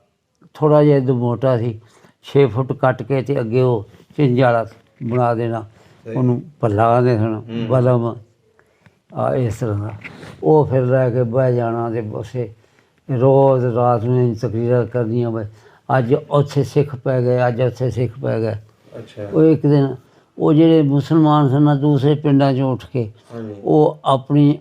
ਥੋੜ੍ਹਾ ਜਿਹਾ ਇਦੋਂ ਮੋਟਾ ਸੀ 6 ਫੁੱਟ ਕੱਟ ਕੇ ਤੇ ਅੱਗੇ ਉਹ ਚਿੰਜ ਵਾਲਾ ਬਣਾ ਦੇਣਾ, ਉਹਨੂੰ ਭੱਲਾ ਕਹਿੰਦੇ ਸਨ, ਬਲਮ ਆ ਇਸ ਤਰ੍ਹਾਂ ਦਾ। ਉਹ ਫਿਰ ਲੈ ਕੇ ਬਹਿ ਜਾਣਾ ਤੇ ਉਸੇ ਰੋਜ਼ ਰਾਤ ਨੂੰ ਤਕਰੀਰਾਂ ਕਰਨੀਆਂ ਬਈ ਅੱਜ ਉੱਥੇ ਸਿੱਖ ਪੈ ਗਏ, ਅੱਜ ਉੱਥੇ ਸਿੱਖ ਪੈ ਗਏ। ਅੱਛਾ ਉਹ ਇੱਕ ਦਿਨ ਉਹ ਜਿਹੜੇ ਮੁਸਲਮਾਨ ਸਨ ਨਾ ਦੂਸਰੇ ਪਿੰਡਾਂ 'ਚੋਂ ਉੱਠ ਕੇ ਉਹ ਆਪਣੀ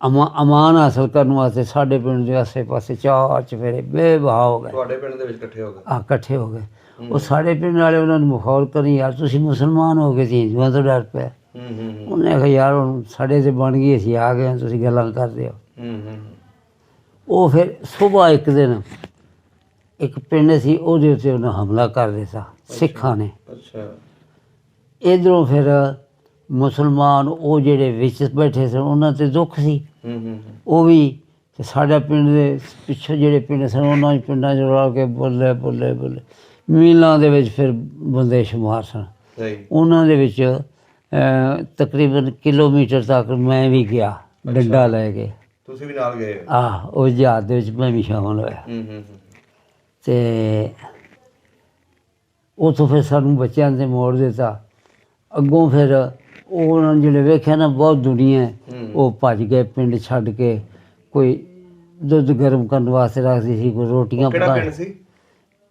ਅਮਾਨ ਹਾਸਲ ਕਰਨ ਵਾਸਤੇ ਸਾਡੇ ਪਿੰਡ ਦੇ ਆਸੇ ਪਾਸੇ ਚਾਰ ਚਫੇਰੇ ਬੇਵਹਾ ਹੋ ਗਏ। ਤੁਹਾਡੇ ਪਿੰਡ ਦੇ ਵਿੱਚ ਇਕੱਠੇ ਹੋ ਗਏ? ਹਾਂ ਇਕੱਠੇ ਹੋ ਗਏ। ਉਹ ਸਾਡੇ ਪਿੰਡ ਵਾਲੇ ਉਹਨਾਂ ਨੂੰ ਮਖੌਲ ਕਰੀ, ਯਾਰ ਤੁਸੀਂ ਮੁਸਲਮਾਨ ਹੋ ਗਏ ਸੀ, ਹਿੰਦੂਆਂ ਤੋਂ ਡਰ ਪਿਆ। ਉਹਨੇ ਆਖਿਆ ਯਾਰ ਹੁਣ ਸਾਡੇ 'ਤੇ ਬਣ ਗਈ, ਅਸੀਂ ਆ ਗਏ, ਤੁਸੀਂ ਗੱਲਾਂ ਕਰਦੇ ਹੋ। ਉਹ ਫਿਰ ਸੁਬਾਹ ਇੱਕ ਦਿਨ ਇੱਕ ਪਿੰਡ ਸੀ ਉਹਦੇ ਉੱਤੇ ਉਹਨੇ ਹਮਲਾ ਕਰ ਦਿੱਤਾ ਸਿੱਖਾਂ ਨੇ। ਅੱਛਾ ਇੱਧਰੋਂ ਫਿਰ ਮੁਸਲਮਾਨ ਉਹ ਜਿਹੜੇ ਵਿੱਚ ਬੈਠੇ ਸਨ ਉਹਨਾਂ 'ਤੇ ਦੁੱਖ ਸੀ, ਉਹ ਵੀ ਤੇ ਸਾਡਾ ਪਿੰਡ ਦੇ ਪਿੱਛੋਂ ਜਿਹੜੇ ਪਿੰਡ ਸਨ ਉਹਨਾਂ ਦੇ ਪਿੰਡਾਂ 'ਚ ਰਲ ਕੇ ਬੋਲੇ ਬੋਲੇ ਬੋਲੇ ਮੀਲਾਂ ਦੇ ਵਿੱਚ ਫਿਰ ਬੰਦੇ ਸ਼ੁਮਾਰ ਸਨ। ਉਹਨਾਂ ਦੇ ਵਿੱਚ ਤਕਰੀਬਨ ਕਿਲੋਮੀਟਰ ਤੱਕ ਮੈਂ ਵੀ ਗਿਆ ਡੰਡਾ ਲੈ ਕੇ। ਤੁਸੀਂ ਵੀ ਨਾਲ ਗਏ? ਉਹ ਜਹਾਜ਼ ਦੇ ਵਿੱਚ ਮੈਂ ਵੀ ਸ਼ਾਮਲ ਹੋਇਆ। ਤੇ ਉੱਥੋਂ ਫਿਰ ਸਾਨੂੰ ਬੱਚਿਆਂ 'ਤੇ ਮੋੜ ਦਿੱਤਾ। ਅੱਗੋਂ ਫਿਰ ਉਹ ਉਹਨਾਂ ਨੇ ਜਿਹੜੇ ਵੇਖਿਆ ਨਾ ਬਹੁਤ ਦੁਨੀਆ, ਉਹ ਭੱਜ ਗਏ ਪਿੰਡ ਛੱਡ ਕੇ। ਕੋਈ ਦੁੱਧ ਗਰਮ ਕਰਨ ਵਾਸਤੇ ਰੱਖਦੀ ਸੀ, ਕੋਈ ਰੋਟੀਆਂ ਕਿਹੜਾ ਪਿੰਡ ਸੀ?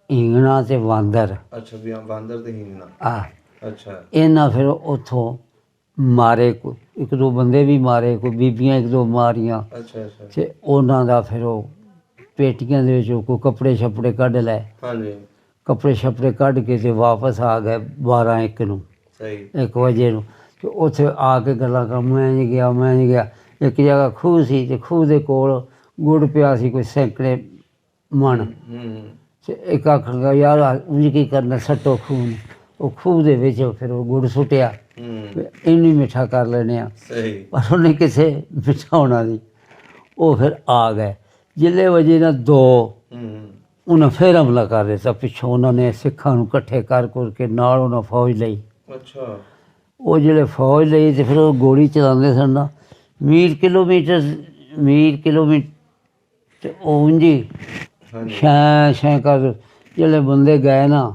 ਹੀਂਗਣਾ ਤੇ ਵਾਂਦਰ। ਅੱਛਾ ਵੀ ਬਾਂਦਰ ਤੇ ਹੀਂਗਣਾ। ਅੱਛਾ ਇਹਨਾਂ ਫਿਰ ਉੱਥੋਂ ਮਾਰੇ, ਕੋਈ ਇੱਕ ਦੋ ਬੰਦੇ ਵੀ ਮਾਰੇ, ਕੋਈ ਬੀਬੀਆਂ ਇੱਕ ਦੋ ਮਾਰੀਆਂ। ਅੱਛਾ ਅੱਛਾ ਤੇ ਉਹਨਾਂ ਦਾ ਫਿਰ ਉਹ ਪੇਟੀਆਂ ਦੇ ਵਿੱਚੋਂ ਕੋਈ ਕੱਪੜੇ ਛੱਪੜੇ ਕੱਢ ਲਏ। ਹਾਂਜੀ ਕੱਪੜੇ ਛੱਪੜੇ ਕੱਢ ਕੇ ਤੇ ਵਾਪਸ ਆ ਗਏ 12-1 ਨੂੰ, ਸਹੀ 1 ਵਜੇ ਨੂੰ। ਤੇ ਉੱਥੇ ਆ ਕੇ ਗੱਲਾਂ ਕਰ, ਮੈਂ ਨਹੀਂ ਗਿਆ, ਮੈਂ ਨਹੀਂ ਗਿਆ। ਇੱਕ ਜਗ੍ਹਾ ਖੂਹ ਸੀ ਤੇ ਖੂਹ ਦੇ ਕੋਲ ਗੁੜ ਪਿਆ ਸੀ ਕੋਈ ਸੈਂਕੜੇ ਮਣ। ਤੇ ਇੱਕ ਆਖਣ ਯਾਰ ਉਂਝ ਕੀ ਕਰਨਾ, ਸੱਟੋ ਖੂਹ ਨੂੰ। ਉਹ ਖੂਹ ਦੇ ਵਿੱਚ ਫਿਰ ਉਹ ਗੁੜ ਸੁੱਟਿਆ, ਇੰਨੀ ਮਿੱਠਾ ਕਰ ਲੈਣੇ ਆ, ਪਰ ਉਹਨੇ ਕਿਸੇ ਮਿੱਠਾ ਹੋਣਾ ਨਹੀਂ। ਉਹ ਫਿਰ ਆ ਗਏ ਜਿਲੇ ਵਜੇ ਨਾ 2, ਉਹਨਾਂ ਫਿਰ ਹਮਲਾ ਕਰ ਦਿੱਤਾ ਪਿੱਛੋਂ। ਉਹਨਾਂ ਨੇ ਸਿੱਖਾਂ ਨੂੰ ਇਕੱਠੇ ਕਰ ਕੇ ਨਾਲ ਉਹਨਾਂ ਫੌਜ ਲਈ। ਅੱਛਾ ਉਹ ਜਿਹੜੇ ਫੌਜ ਲਈ ਤੇ ਫਿਰ ਉਹ ਗੋਲੀ ਚਲਾਉਂਦੇ ਸਨ ਨਾ ਮੀਲ ਕਿਲੋਮੀਟਰ ਤੇ ਉਹ ਉਂਝੀ ਸ਼ੈਂ ਕਰ ਜਿਹੜੇ ਬੰਦੇ ਗਏ ਨਾ,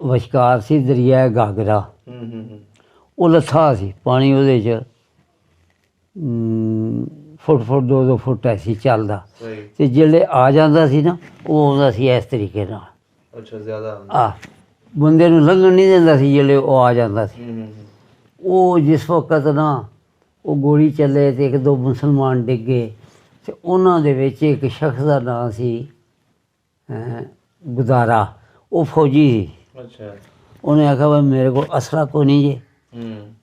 ਵਿਚਕਾਰ ਸੀ ਦਰਿਆ ਗਾਗਰਾ, ਉਹ ਲੱਥਾ ਸੀ ਪਾਣੀ ਉਹਦੇ 'ਚ ਫੁੱਟ 2-2 ਫੁੱਟ ਐਸੀ ਚੱਲਦਾ। ਤੇ ਜਿਹੜੇ ਆ ਜਾਂਦਾ ਸੀ ਨਾ ਉਹ ਆਉਂਦਾ ਸੀ ਇਸ ਤਰੀਕੇ ਨਾਲ। ਅੱਛਾ ਜ਼ਿਆਦਾ ਬੰਦੇ ਨੂੰ ਲੰਘਣ ਨਹੀਂ ਦਿੰਦਾ ਸੀ ਜਿਹੜੇ ਉਹ ਆ ਜਾਂਦਾ ਸੀ। ਉਹ ਜਿਸ ਵਕਤ ਨਾ ਉਹ ਗੋਲੀ ਚੱਲੇ ਤੇ 1-2 ਮੁਸਲਮਾਨ ਡਿੱਗੇ ਤੇ ਉਹਨਾਂ ਦੇ ਵਿੱਚ ਇੱਕ ਸ਼ਖਸ ਦਾ ਨਾਂ ਸੀ ਗੁਜ਼ਾਰਾ, ਉਹ ਫੌਜੀ ਸੀ। ਅੱਛਾ ਉਹਨੇ ਆਖਿਆ ਵੀ ਮੇਰੇ ਕੋਲ ਅਸਲਾ ਕੋਈ ਨਹੀਂ ਜੇ,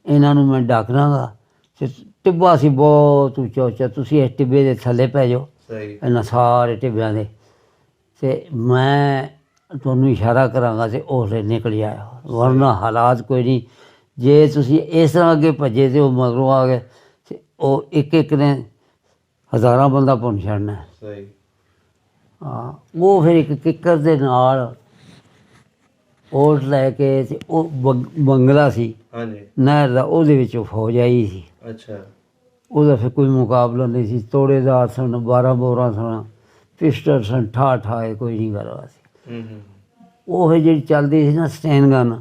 ਇਹਨਾਂ ਨੂੰ ਮੈਂ ਡੱਕ ਦਾਂਗਾ। ਤੇ ਟਿੱਬਾ ਸੀ ਬਹੁਤ ਉੱਚਾ ਉੱਚਾ, ਤੁਸੀਂ ਇਸ ਟਿੱਬੇ ਦੇ ਥੱਲੇ ਪੈ ਜਾਓ, ਇਹਨਾਂ ਸਾਰੇ ਟਿੱਬਿਆਂ ਦੇ, ਤੇ ਮੈਂ ਤੁਹਾਨੂੰ ਇਸ਼ਾਰਾ ਕਰਾਂਗਾ ਤੇ ਉਹ ਨਿਕਲ ਜਾਇਆ, ਵਰਨਾ ਹਾਲਾਤ ਕੋਈ ਨਹੀਂ। ਜੇ ਤੁਸੀਂ ਇਸ ਤਰ੍ਹਾਂ ਅੱਗੇ ਭੱਜੇ ਤੇ ਉਹ ਮਗਰੋਂ ਆ ਗਏ ਤੇ ਉਹ ਇੱਕ ਨੇ 1000 ਬੰਦਾ ਭੁੰਨ ਛੱਡਣਾ। ਉਹ ਫਿਰ ਇੱਕ ਕਿੱਕਰ ਦੇ ਨਾਲ ਓਟ ਲੈ ਕੇ ਤੇ ਉਹ ਬੰਗਲਾ ਸੀ ਨਹਿਰ ਦਾ, ਉਹਦੇ ਵਿੱਚੋਂ ਫੌਜ ਆਈ ਸੀ। ਅੱਛਾ ਉਹਦਾ ਫਿਰ ਕੋਈ ਮੁਕਾਬਲਾ ਨਹੀਂ ਸੀ। ਤੋੜੇਦਾਰ ਸਨ, 12 ਬੋਰਾਂ ਸਨ, ਪਿਸਟਲ ਸਨ, ਠਾਠਾਏ ਕੋਈ ਨਹੀਂ ਕਰਵਾ ਸੀ। ਉਹ ਫਿਰ ਜਿਹੜੀ ਚੱਲਦੀ ਸੀ ਨਾ ਸਟੈਨ ਗਨ,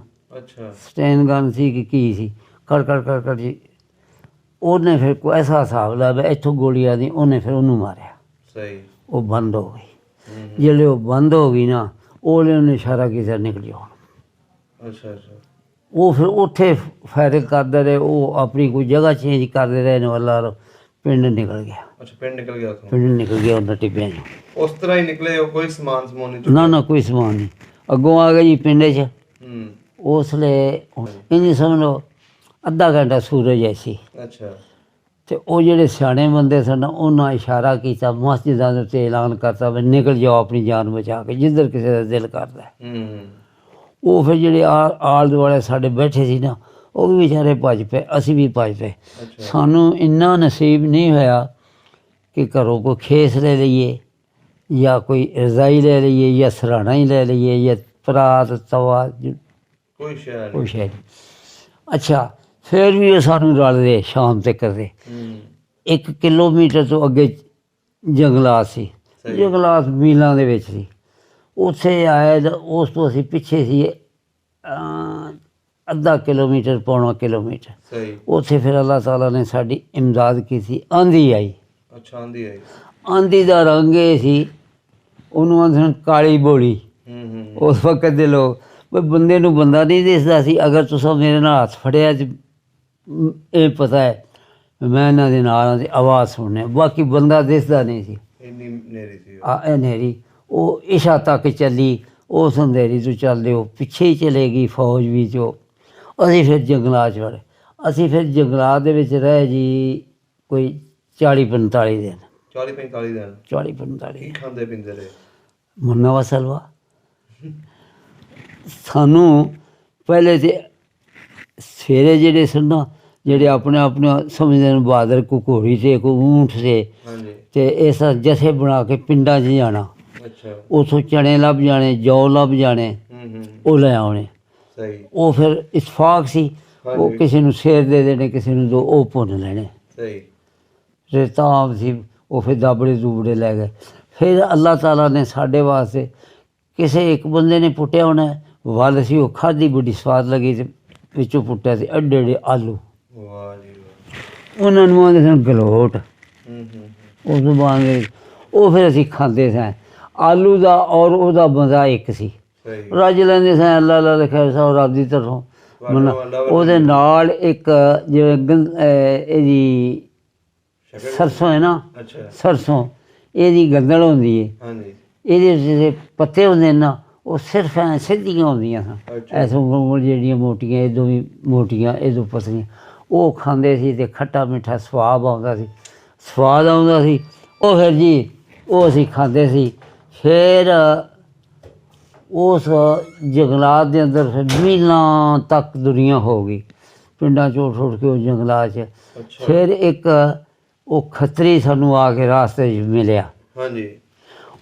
ਸਟੈਨ ਗਨ ਸੀ ਕਿ ਕੀ ਸੀ, ਕੜ ਜੀ। ਉਹਨੇ ਫਿਰ ਕੋਈ ਐਸਾ ਹਿਸਾਬ ਲਾਇਆ ਇੱਥੋਂ ਗੋਲੀ ਆਉਂਦੀ, ਉਹਨੇ ਫਿਰ ਉਹਨੂੰ ਮਾਰਿਆ। ਉਹ ਬੰਦ ਹੋ ਗਈ। ਜਿਹੜੇ ਉਹ ਬੰਦ ਹੋ ਗਈ ਨਾ ਉਹਨੇ ਇਸ਼ਾਰਾ ਕੀਤਾ ਨਿਕਲ ਜਾਓ। ਉਹ ਫਿਰ ਉੱਥੇ ਫਾਇਰਿੰਗ ਕਰਦੇ ਰਹੇ, ਉਹ ਆਪਣੀ ਕੋਈ ਜਗ੍ਹਾ ਚੇਂਜ ਕਰਦੇ ਰਹੇ ਨੇ, ਵੱਲ ਪਿੰਡ ਨਿਕਲ ਗਿਆ। ਪਿੰਡ ਨਿਕਲ ਗਿਆ ਉਹਨਾਂ ਟਿੱਬਿਆਂ 'ਚੋਂ। ਉਸ ਤਰ੍ਹਾਂ ਹੀ ਨਿਕਲੇ? ਕੋਈ ਸਮਾਨ ਸਮੂਨ ਨਾ ਕੋਈ ਸਮਾਨ ਨਹੀਂ। ਅੱਗੋਂ ਆ ਗਏ ਜੀ ਪਿੰਡ 'ਚ। ਉਸ ਵੇਲੇ ਇੰਝ ਸਮਝ ਲਓ ਅੱਧਾ ਘੰਟਾ ਸੂਰਜ ਐਸੀ। ਤੇ ਉਹ ਜਿਹੜੇ ਸਿਆਣੇ ਬੰਦੇ ਸਨ ਉਹਨਾਂ ਇਸ਼ਾਰਾ ਕੀਤਾ, ਮਸਜਿਦਾਂ ਦੇ ਉੱਤੇ ਐਲਾਨ ਕਰਤਾ ਵੀ ਨਿਕਲ ਜਾਓ ਆਪਣੀ ਜਾਨ ਬਚਾ ਕੇ, ਜਿੱਧਰ ਕਿਸੇ ਦਾ ਦਿਲ ਕਰਦਾ। ਉਹ ਫਿਰ ਜਿਹੜੇ ਆਲੇ ਦੁਆਲੇ ਸਾਡੇ ਬੈਠੇ ਸੀ ਨਾ ਉਹ ਵੀ ਵਿਚਾਰੇ ਭੱਜ ਪਏ, ਅਸੀਂ ਵੀ ਭੱਜ ਪਏ। ਸਾਨੂੰ ਇੰਨਾ ਨਸੀਬ ਨਹੀਂ ਹੋਇਆ कि घरों कोई खेस ले लीए या कोई रजाई ले लीए या सराहना ही ले लीए या परात तवा कोई शय कोई नहीं। शै नहीं। अच्छा फिर भी ਉਹ ਸਾਨੂੰ ਰਲਦੇ ਸ਼ਾਮ ਤੱਕ ਦੇ। 1 ਕਿਲੋਮੀਟਰ ਤੋਂ ਅੱਗੇ ਜੰਗਲਾਤ ਸੀ, ਸਹੀ। ਜੰਗਲਾਤ ਮੀਲਾਂ ਦੇ ਵਿੱਚ ਸੀ। ਉੱਥੇ ਆਏ ਤਾਂ ਉਸ ਤੋਂ ਅਸੀਂ ਪਿੱਛੇ ਸੀ ਅੱਧਾ ਕਿਲੋਮੀਟਰ ਪੌਣਾ ਕਿਲੋਮੀਟਰ। ਸਹੀ। ਉੱਥੇ ਫਿਰ ਅੱਲਾਹ ਤਾਲਾ ਨੇ ਸਾਡੀ ਇਮਦਾਦ ਕੀਤੀ। ਆਂਧੀ ਆਈ। ਅੱਛਾ ਆਂਦੀ ਆਈ। ਆਂਧੀ ਦਾ ਰੰਗ ਇਹ ਸੀ, ਉਹਨੂੰ ਆਂਦੇ ਸਨ ਕਾਲੀ ਬੋਲੀ। ਉਸ ਵਕਤ ਦੇ ਲੋਕ ਵੀ ਬੰਦੇ ਨੂੰ ਬੰਦਾ ਨਹੀਂ ਦਿਸਦਾ ਸੀ। ਅਗਰ ਤੁਸੀਂ ਮੇਰੇ ਨਾਲ ਹੱਥ ਫੜਿਆ ਤੇ ਇਹ ਪਤਾ ਹੈ ਮੈਂ ਇਹਨਾਂ ਦੇ ਨਾਲ ਦੀ ਆਵਾਜ਼ ਸੁਣਨੀ, ਬਾਕੀ ਬੰਦਾ ਦਿਸਦਾ ਨਹੀਂ ਸੀ। ਇੰਨੀ ਨੇਰੀ ਸੀ। ਇਹ ਹਨੇਰੀ ਉਹ ਇਸ਼ਾ ਤੱਕ ਚੱਲੀ। ਉਸ ਅੰਧੇਰੀ ਤੋਂ ਚੱਲਦੇ ਉਹ ਪਿੱਛੇ ਹੀ ਚਲੇ ਗਈ ਫੌਜ ਵੀ ਜੋ। ਅਸੀਂ ਫਿਰ ਜੰਗਲਾਤ 'ਚ ਵੜੇ। ਅਸੀਂ ਫਿਰ ਜੰਗਲਾਤ ਦੇ ਵਿੱਚ ਰਹੇ ਜੀ ਕੋਈ 40-45 ਦਿਨ। 40-45 ਦਿਨ 40-45 ਕੀ ਖਾਂਦੇ ਪੀਂਦੇ ਰਹੇ? ਮੁੰਨਾ ਵਾ ਸਲਵਾ। ਸਾਨੂੰ ਪਹਿਲੇ ਤੇ ਸਵੇਰੇ ਜਿਹੜੇ ਸਨ ਨਾ, ਜਿਹੜੇ ਆਪਣੇ ਸਮਝਦੇ ਨੇ ਬਹਾਦਰ ਕੋ ਘੋੜੀ ਤੇ ਕੋ ਊਂਠ ਤੇ, ਹਾਂਜੀ। ਤੇ ਇਸ ਜਥੇ ਬਣਾ ਕੇ ਪਿੰਡਾਂ 'ਚ ਜਾਣਾ। ਅੱਛਾ। ਉੱਥੋਂ ਚਣੇ ਲੱਭ ਜਾਣੇ, ਜੌ ਲੱਭ ਜਾਣੇ, ਉਹ ਲੈ ਆਉਣੇ। ਸਹੀ। ਉਹ ਫਿਰ ਇਤਫਾਕ ਸੀ, ਉਹ ਕਿਸੇ ਨੂੰ ਸੇਰ ਦੇ ਦੇਣੇ, ਕਿਸੇ ਨੂੰ ਦੋ, ਉਹ ਭੁੰਨ ਲੈਣੇ। ਸਹੀ। ਰੇਤਾਂ ਸੀ, ਉਹ ਫਿਰ ਦਾਬੜੇ ਦੂਬੜੇ ਲੈ ਗਏ। ਫਿਰ ਅੱਲਾਹ ਤਾਲਾ ਨੇ ਸਾਡੇ ਵਾਸਤੇ ਕਿਸੇ ਇੱਕ ਬੰਦੇ ਨੇ ਪੁੱਟਿਆ ਹੋਣਾ ਵੱਲ ਸੀ, ਉਹ ਖਾਧੀ ਬੜੀ ਸਵਾਦ ਲੱਗੀ ਤੇ ਵਿੱਚੋਂ ਪੁੱਟਿਆ ਸੀ ਐਡੇ ਐਡੇ ਆਲੂ। ਵਾਹ ਜੀ ਵਾਹ। ਉਹਨਾਂ ਨੂੰ ਆਉਂਦੇ ਸਨ ਗਲੋਟ। ਉਸ ਤੋਂ ਬਾਅਦ ਉਹ ਫਿਰ ਅਸੀਂ ਖਾਂਦੇ ਸਾਂ। ਆਲੂ ਦਾ ਔਰ ਉਹਦਾ ਮਜ਼ਾ ਇੱਕ ਸੀ। ਸਹੀ। ਰੱਜ ਲੈਂਦੇ ਸਾਂ ਅੱਲਾ ਅੱਲਾ ਲਿਖਿਆ ਸਾ ਰੱਬ ਦੀ ਤਰਫੋਂ। ਉਹਦੇ ਨਾਲ ਇੱਕ ਜਿਵੇਂ ਇਹਦੀ ਸਰਸੋਂ ਹੈ ਨਾ, ਅੱਛਾ। ਸਰਸੋਂ ਇਹਦੀ ਗੰਦਲ ਹੁੰਦੀ ਹੈ। ਹਾਂਜੀ। ਇਹਦੇ ਜਿਹੜੇ ਪੱਤੇ ਹੁੰਦੇ ਨੇ ਨਾ, ਉਹ ਸਿਰਫ ਐਂ ਸਿੱਧੀਆਂ ਹੁੰਦੀਆਂ ਸਨ। ਐਸੋਂ ਗੋਲ ਜਿਹੜੀਆਂ ਮੋਟੀਆਂ, ਇਦੋਂ ਵੀ ਮੋਟੀਆਂ ਇਦੋਂ ਪਤਲੀਆਂ, ਉਹ ਖਾਂਦੇ ਸੀ ਅਤੇ ਖੱਟਾ ਮਿੱਠਾ ਸਵਾਦ ਆਉਂਦਾ ਸੀ, ਸਵਾਦ ਆਉਂਦਾ ਸੀ। ਉਹ ਫਿਰ ਜੀ ਉਹ ਅਸੀਂ ਖਾਂਦੇ ਸੀ। ਫਿਰ ਉਸ ਜੰਗਲਾਤ ਦੇ ਅੰਦਰ ਫਿਰ ਮੀਲਾਂ ਤੱਕ ਦੁਨੀਆ ਹੋ ਗਈ, ਪਿੰਡਾਂ 'ਚ ਉੱਠ ਉੱਠ ਕੇ ਉਹ ਜੰਗਲਾਤ 'ਚ। ਫਿਰ ਇੱਕ ਉਹ ਖੱਤਰੀ ਸਾਨੂੰ ਆ ਕੇ ਰਾਸਤੇ 'ਚ ਮਿਲਿਆ। ਹਾਂਜੀ।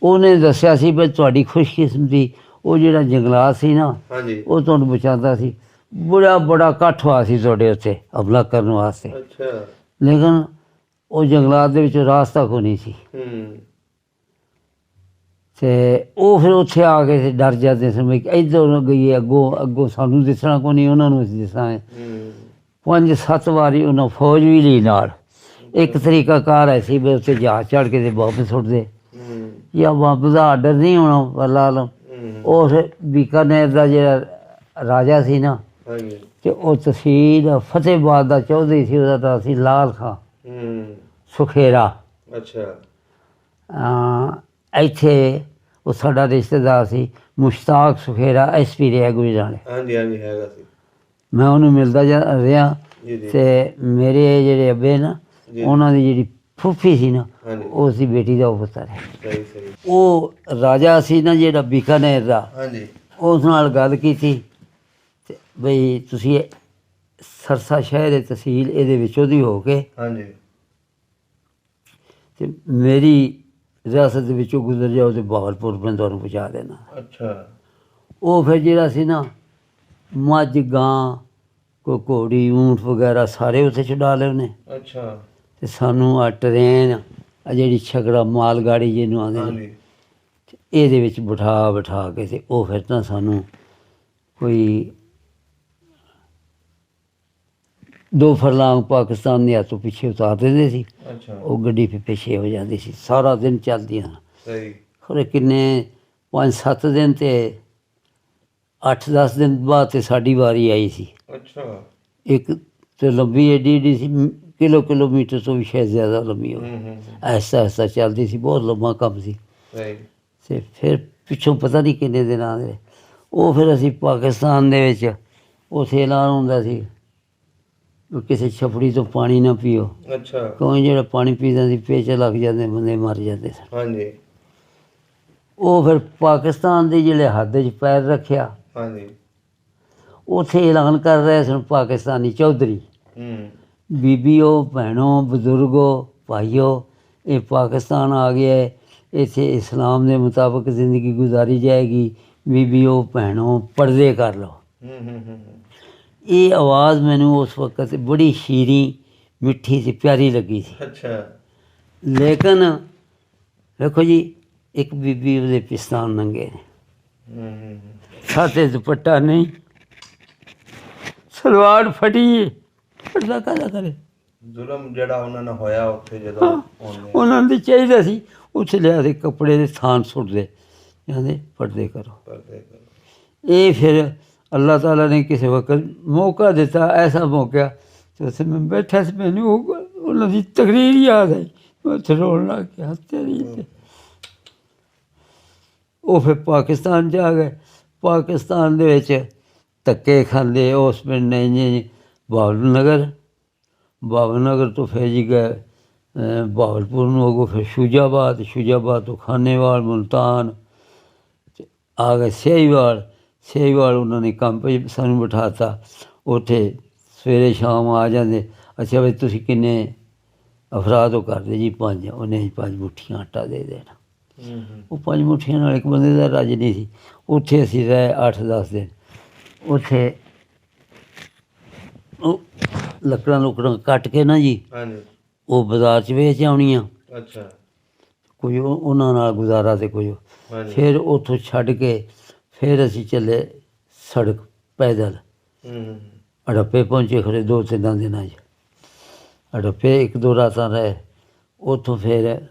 ਉਹਨੇ ਦੱਸਿਆ ਸੀ ਵੀ ਤੁਹਾਡੀ ਖੁਸ਼ਕਿਸਮਤੀ ਉਹ ਜਿਹੜਾ ਜੰਗਲਾਤ ਸੀ ਨਾ, ਹਾਂਜੀ। ਉਹ ਤੁਹਾਨੂੰ ਬਚਾਉਂਦਾ ਸੀ। ਬੜਾ ਇਕੱਠ ਹੋਇਆ ਸੀ ਤੁਹਾਡੇ ਉੱਤੇ ਹਮਲਾ ਕਰਨ ਵਾਸਤੇ, ਅੱਛਾ। ਲੇਕਿਨ ਉਹ ਜੰਗਲਾਤ ਦੇ ਵਿੱਚ ਰਾਸਤਾ ਕੋਈ ਨਹੀਂ ਸੀ। ਅਤੇ ਉਹ ਫਿਰ ਉੱਥੇ ਆ ਕੇ ਤੇ ਡਰ ਜਾਂਦੇ ਸਨ ਵੀ ਇੱਧਰ ਗਈ, ਅੱਗੋਂ ਸਾਨੂੰ ਦਿਸਣਾ ਕੋਈ ਨਹੀਂ, ਉਹਨਾਂ ਨੂੰ ਅਸੀਂ ਦਿਸਾਂਗੇ। 5-7 ਵਾਰੀ ਉਹਨਾਂ ਫੌਜ ਵੀ ਲਈ ਨਾਲ। ਇੱਕ ਤਰੀਕਾ ਕਾਰ ਐਸੀ ਵੀ ਉੱਥੇ ਜਹਾਜ਼ ਚੜ੍ਹ ਕੇ ਤੇ ਬੰਬ ਸੁੱਟਦੇ, ਜਾਂ ਬੰਬ ਦਾ ਆਰਡਰ ਨਹੀਂ ਹੋਣਾ ਵੱਲਾ ਆਲਮ। ਉਹ ਫਿਰ ਬੀਕਾਨੇਰ ਦਾ ਜਿਹੜਾ ਰਾਜਾ ਸੀ ਨਾ, ਅਤੇ ਉਹ ਤਹਿਸੀਲ ਫਤਿਹਬਾਦ ਦਾ ਚੌਧਰੀ ਸੀ, ਉਹਦਾ ਨਾਂ ਸੀ ਲਾਲ ਖਾਂ ਸੁਖੇਰਾ। ਅੱਛਾ। ਇੱਥੇ ਉਹ ਸਾਡਾ ਰਿਸ਼ਤੇਦਾਰ ਸੀ ਮੁਸ਼ਤਾਕ ਸੁਖੇਰਾ, SP ਰਿਹਾ ਗੁਜਰਾਣੇ। ਹਾਂਜੀ ਹਾਂਜੀ ਹੈਗਾ ਸੀ। ਮੈਂ ਉਹਨੂੰ ਮਿਲਦਾ ਰਿਹਾ। ਅਤੇ ਮੇਰੇ ਜਿਹੜੇ ਅੱਬੇ ਨਾ, ਉਹਨਾਂ ਦੀ ਜਿਹੜੀ ਫੁੱਫੀ ਸੀ ਨਾ, ਉਸ ਦੀ ਬੇਟੀ ਦਾ ਉਹ ਪੁੱਤਰ ਹੈ। ਉਹ ਰਾਜਾ ਸੀ ਨਾ ਜਿਹੜਾ ਬੀਕਾਨੇਰ ਦਾ, ਉਸ ਨਾਲ ਗੱਲ ਕੀਤੀ ਤੇ ਬਈ ਤੁਸੀਂ ਸਰਸਾ ਸ਼ਹਿਰ ਹੈ ਤਹਿਸੀਲ ਇਹਦੇ ਵਿੱਚੋਂ ਦੀ ਹੋ ਕੇ ਤੇ ਮੇਰੀ ਰਿਆਸਤ ਦੇ ਵਿੱਚੋਂ ਗੁਜ਼ਰ ਜਾਓ ਤੇ ਬਹਾਵਲਪੁਰ ਮੈਂ ਤੁਹਾਨੂੰ ਪਹੁੰਚਾ ਦੇਣਾ। ਅੱਛਾ। ਉਹ ਫਿਰ ਜਿਹੜਾ ਸੀ ਨਾ, ਮੱਝ ਗਾਂ ਕੋਈ ਘੋੜੀ ਊਂਠ ਵਗੈਰਾ ਸਾਰੇ ਉੱਥੇ ਛਡਾ ਲਏ ਉਹਨੇ। ਅੱਛਾ। ਅਤੇ ਸਾਨੂੰ ਆ ਟਰੇਨ ਆ ਜਿਹੜੀ ਛਕੜਾ ਮਾਲ ਗਾੜੀ ਜਿਹਨੂੰ ਆਉਂਦੇ ਨੇ, ਇਹਦੇ ਵਿੱਚ ਬਿਠਾ ਕੇ ਅਤੇ ਉਹ ਫਿਰ ਤਾਂ ਸਾਨੂੰ ਕੋਈ 2 ਫਰਲਾਂਗ ਪਾਕਿਸਤਾਨ ਦੇ ਹੱਥੋਂ ਪਿੱਛੇ ਉਤਾਰ ਦਿੰਦੇ ਸੀ। ਉਹ ਗੱਡੀ ਫਿਰ ਪਿੱਛੇ ਹੋ ਜਾਂਦੀ ਸੀ। ਸਾਰਾ ਦਿਨ ਚੱਲਦੀਆਂ ਖਰੇ ਕਿੰਨੇ 5-7 ਦਿਨ ਅਤੇ 8-10 ਦਿਨ ਬਾਅਦ ਤੇ ਸਾਡੀ ਵਾਰੀ ਆਈ ਸੀ। ਅੱਛਾ। ਇੱਕ ਤਾਂ ਲੰਬੀ ਐਡੀ ਸੀ, ਕਿਲੋਮੀਟਰ ਤੋਂ ਵੀ ਸ਼ਾਇਦ ਜ਼ਿਆਦਾ ਲੰਬੀ ਹੋ ਗਈ। ਐਸਾ ਚੱਲਦੀ ਸੀ, ਬਹੁਤ ਲੰਬਾ ਕੰਮ ਸੀ। ਅਤੇ ਫਿਰ ਪਿੱਛੋਂ ਪਤਾ ਨਹੀਂ ਕਿੰਨੇ ਦਿਨਾਂ ਦੇ ਉਹ ਫਿਰ ਅਸੀਂ ਪਾਕਿਸਤਾਨ ਦੇ ਵਿੱਚ ਉੱਥੇ ਐਲਾਨ ਹੁੰਦਾ ਸੀ ਕਿਸੇ ਛਪੜੀ ਤੋਂ ਪਾਣੀ ਨਾ ਪੀਓ। ਅੱਛਾ। ਕਿਉਂ ਜਿਹੜਾ ਪਾਣੀ ਪੀਂਦਾ ਸੀ ਪੇਚ ਲੱਗ ਜਾਂਦੇ, ਬੰਦੇ ਮਰ ਜਾਂਦੇ ਸਨ। ਹਾਂਜੀ। ਉਹ ਫਿਰ ਪਾਕਿਸਤਾਨ ਦੀ ਜਿਹੜੇ ਹੱਦ 'ਚ ਪੈਰ ਰੱਖਿਆ, ਹਾਂਜੀ, ਉੱਥੇ ਐਲਾਨ ਕਰ ਰਹੇ ਸਨ ਪਾਕਿਸਤਾਨੀ ਚੌਧਰੀ, ਬੀਬੀਓ, ਭੈਣੋ, ਬਜ਼ੁਰਗੋ, ਭਾਈਓ, ये पाकिस्तान आ गया है, इत्थे इस्लाम के मुताबिक ज़िंदगी गुजारी जाएगी, बीबियों भैनों पर्दे कर लो। ये आवाज़ मैनू उस वक्त बड़ी शीरी मिठी सी प्यारी लगी सी। अच्छा। लेकिन देखो जी, एक बीबी ਉਹਦੇ पिस्तान नंगे ने, साथे दुपट्टा नहीं, सलवार फटी है, पर्दा काहदा करे। ਜ਼ੁਲਮ ਜਿਹੜਾ ਉਹਨਾਂ ਨਾਲ ਹੋਇਆ ਉੱਥੇ ਜਦੋਂ ਆਉਂਦੇ ਉਹਨਾਂ ਦੀ ਚਾਹੀਦਾ ਸੀ ਉੱਥੇ ਲਿਆ ਦੇ ਕੱਪੜੇ ਦੇ ਥਾਨ ਸੁੱਟਦੇ, ਕਹਿੰਦੇ ਪਰਦੇ ਕਰੋ। ਪਰਦੇ ਕਰੋ। ਇਹ ਫਿਰ ਅੱਲਾਹ ਤਾਲਾ ਨੇ ਕਿਸੇ ਵਕਤ ਮੌਕਾ ਦਿੱਤਾ, ਐਸਾ ਮੌਕਾ ਤੇ ਉੱਥੇ ਮੈਂ ਬੈਠਾ ਸੀ, ਮੈਨੂੰ ਉਹਨਾਂ ਦੀ ਤਕਰੀਰ ਯਾਦ ਆਈ, ਮੈਂ ਉੱਥੇ ਰੋਣ ਲੱਗ ਗਿਆ ਤੇਰੀ ਤੇ। ਉਹ ਫਿਰ ਪਾਕਿਸਤਾਨ 'ਚ ਆ ਗਏ। ਪਾਕਿਸਤਾਨ ਦੇ ਵਿੱਚ ਧੱਕੇ ਖਾਂਦੇ ਉਸ ਪਿੰਡ ਨੇ ਜੀ ਬਾਬਲ ਨਗਰ ਤੋਂ ਫਿਰ ਜੀ ਗਏ ਬਹਾਵਲਪੁਰ ਨੂੰ, ਅੱਗੋਂ ਫਿਰ ਸ਼ੂਜਾਬਾਦ ਤੋਂ ਖਾਨੇਵਾਲ ਮੁਲਤਾਨ ਆ ਗਏ ਸਿਆਹੀਵਾਲ ਉਹਨਾਂ ਨੇ ਕੰਮ 'ਤੇ ਸਾਨੂੰ ਬਿਠਾਤਾ। ਉੱਥੇ ਸਵੇਰੇ ਸ਼ਾਮ ਆ ਜਾਂਦੇ, ਅੱਛਾ ਵੀ ਤੁਸੀਂ ਕਿੰਨੇ ਅਫਰਾਦ ਉਹ ਕਰਦੇ ਜੀ 5, ਉਹਨੇ 5 ਮੁੱਠੀਆਂ ਆਟਾ ਦੇ ਦੇਣਾ। ਉਹ 5 ਮੁੱਠੀਆਂ ਨਾਲ ਇੱਕ ਬੰਦੇ ਦਾ ਰੱਜ ਨਹੀਂ ਸੀ। ਉੱਥੇ ਅਸੀਂ ਰਹੇ 8-10 ਦਿਨ। ਉੱਥੇ ਉਹ ਲੱਕੜਾਂ ਲੁਕੜਾਂ ਕੱਟ ਕੇ ਨਾ ਜੀ ਉਹ ਬਾਜ਼ਾਰ 'ਚ ਵੇਚ ਆਉਣੀਆਂ। ਅੱਛਾ। ਕੋਈ ਉਹਨਾਂ ਨਾਲ ਗੁਜ਼ਾਰਾ ਤੇ ਕੋਈ। ਫਿਰ ਉੱਥੋਂ ਛੱਡ ਕੇ ਫਿਰ ਅਸੀਂ ਚੱਲੇ ਸੜਕ ਪੈਦਲ। ਹੜੱਪੇ ਪਹੁੰਚੇ ਖਰੇ 2-3 ਦਿਨਾਂ 'ਚ। ਹੜੱਪੇ 1-2 ਰਾਤਾਂ ਰਹੇ। ਉੱਥੋਂ ਫਿਰ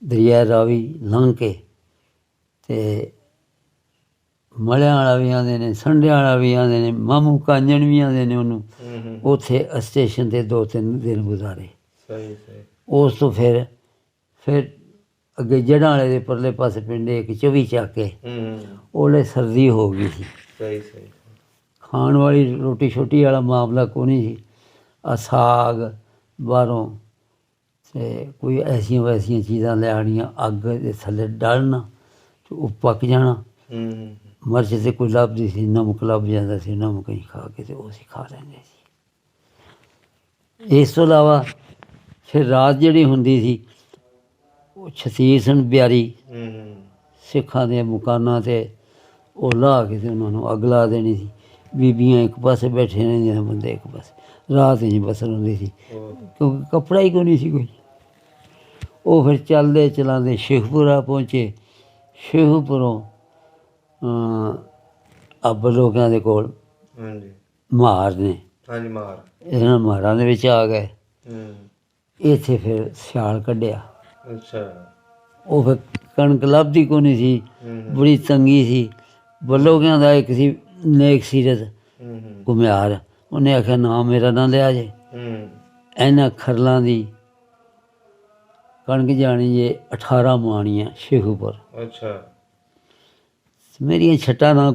ਦਰਿਆ ਰਾਵੀ ਲੰਘ ਕੇ ਤੇ ਮਲਿਆਂ ਵਾਲਾ ਵੀ ਆਉਂਦੇ ਨੇ, ਸੰਡਿਆਂ ਵਾਲਾ ਵੀ ਆਉਂਦੇ ਨੇ, ਮਾਮੂ ਕਾਂਜਣ ਵੀ ਆਉਂਦੇ ਨੇ ਉਹਨੂੰ। ਉੱਥੇ ਸਟੇਸ਼ਨ 'ਤੇ 2-3 ਦਿਨ ਗੁਜ਼ਾਰੇ। ਉਸ ਤੋਂ ਫਿਰ ਅੱਗੇ ਜੜ੍ਹਾਂ ਵਾਲੇ ਦੇ ਪਰਲੇ ਪਾਸੇ ਪਿੰਡ ਇੱਕ 24 ਚੱਕ ਕੇ ਉਹਲੇ ਸਰਦੀ ਹੋ ਗਈ ਸੀ। ਖਾਣ ਵਾਲੀ ਰੋਟੀ ਛੋਟੀ ਵਾਲਾ ਮਾਮਲਾ ਕੋਈ ਨਹੀਂ ਸੀ। ਆ ਸਾਗ ਬਾਹਰੋਂ ਅਤੇ ਕੋਈ ਐਸੀਆਂ ਵੈਸੀਆਂ ਚੀਜ਼ਾਂ ਲਿਆਉਣੀਆਂ, ਅੱਗ ਦੇ ਥੱਲੇ ਡਲਣਾ ਅਤੇ ਉਹ ਪੱਕ ਜਾਣਾ। ਮਿਰਚ ਤੇ ਕੋਈ ਲੱਭਦੀ ਸੀ, ਨਮਕ ਲੱਭ ਜਾਂਦਾ ਸੀ, ਨਮਕ ਹੀ ਖਾ ਕੇ ਤੇ ਉਹ ਅਸੀਂ ਖਾ ਲੈਂਦੇ ਸੀ। ਇਸ ਤੋਂ ਇਲਾਵਾ ਫਿਰ ਰਾਤ ਜਿਹੜੀ ਹੁੰਦੀ ਸੀ ਉਹ ਛਤੀਰ ਸਨ ਬਿਆਰੀ ਸਿੱਖਾਂ ਦੇ ਮਕਾਨਾਂ 'ਤੇ ਉਹ ਲਾਹ ਕੇ ਤੇ ਉਹਨਾਂ ਨੂੰ ਅੱਗ ਲਾ ਦੇਣੀ ਸੀ। ਬੀਬੀਆਂ ਇੱਕ ਪਾਸੇ ਬੈਠੇ ਰਹਿੰਦੀਆਂ, ਬੰਦੇ ਇੱਕ ਪਾਸੇ। ਰਾਤ ਹੀ ਬਸਰ ਹੁੰਦੀ ਸੀ ਕਿਉਂਕਿ ਕੱਪੜਾ ਹੀ ਕੋਈ ਨਹੀਂ ਸੀ ਕੋਈ। ਉਹ ਫਿਰ ਚੱਲਦੇ ਚਲਾਉਂਦੇ ਸ਼ੇਖਪੁਰਾ ਪਹੁੰਚੇ। ਸ਼ੇਖਪੁਰੋਂ ਅੱਬ ਲੋਕਾਂ ਦੇ ਕੋਲ ਮਾਰ ਨੇ, ਇਹਨਾਂ ਮਾਰਾਂ ਦੇ ਵਿੱਚ ਆ ਗਏ। ਇੱਥੇ ਫਿਰ ਸਿਆਲ ਕੱਢਿਆ। ਉਹ ਫਿਰ ਕਣਕ ਲੱਭਦੀ ਕੋਈ ਨਹੀਂ ਸੀ, ਬੜੀ ਤੰਗੀ ਸੀ। ਬਲੋਗਿਆਂ ਦਾ ਇੱਕ ਸੀ ਨੇਕ ਸੀਰਤ ਘੁਮਿਆਰ, ਉਹਨੇ ਆਖਿਆ ਨਾ ਮੇਰਾ ਨਾ ਲਿਆ ਜੇ, ਇਹਨਾਂ ਖਰਲਾਂ ਦੀ ਕਣਕ ਜਾਣੀ ਜੇ 18 ਮਾਣੀਆਂ ਸ਼ੇਖੂਪੁਰ। ਮੇਰੀਆਂ ਛੱਟਾਂ ਨਾ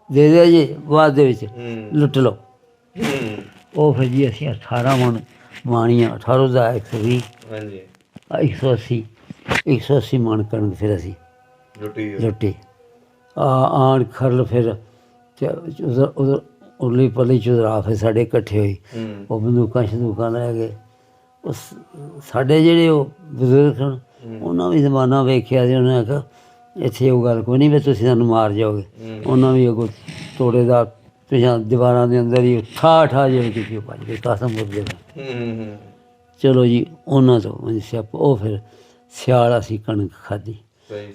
ਦੇ ਦਿਆ ਜੇ, ਬਾਅਦ ਦੇ ਵਿੱਚ ਲੁੱਟ ਲਓ। ਉਹ ਫਿਰ ਜੀ ਅਸੀਂ 18 ਮਾਣੀਆਂ, 18 ਦਾ 120, 180 ਮਣ ਕਣਕ ਫਿਰ ਅਸੀਂ ਲੁੱਟੀ। ਆਣ ਖਰਲ ਫਿਰ ਉਧਰ ਉਰਲੀ ਪਰਲੀ ਚੁਦਰਾ ਫਿਰ ਸਾਡੇ ਇਕੱਠੇ ਹੋਈ। ਉਹ ਬੰਦੂਕਾਂ ਲੈ ਗਏ। ਉਹ ਸਾਡੇ ਜਿਹੜੇ ਉਹ ਬਜ਼ੁਰਗ ਸਨ ਉਹਨਾਂ ਵੀ ਜ਼ਮਾਨਾ ਵੇਖਿਆ ਸੀ। ਉਹਨੇ ਆਖਿਆ ਇੱਥੇ ਉਹ ਗੱਲ ਕੋਈ ਨਹੀਂ ਵੀ ਤੁਸੀਂ ਸਾਨੂੰ ਮਾਰ ਜਾਓਗੇ। ਉਹਨਾਂ ਵੀ ਅੱਗੋਂ ਤੋੜੇ ਦਾ ਪਿਛਾਂ ਦੀਵਾਰਾਂ ਦੇ ਅੰਦਰ ਹੀ ਠਾ ਜਿਹੜੀ ਕੀਤੀ, ਉਹ ਭੱਜ ਗਏ ਕਾਸਮ ਮੁਰਦੇ ਦਾ। ਚਲੋ ਜੀ ਉਹਨਾਂ ਤੋਂ ਸਿਆਪ। ਉਹ ਫਿਰ ਸਿਆਲ ਅਸੀਂ ਕਣਕ ਖਾਧੀ।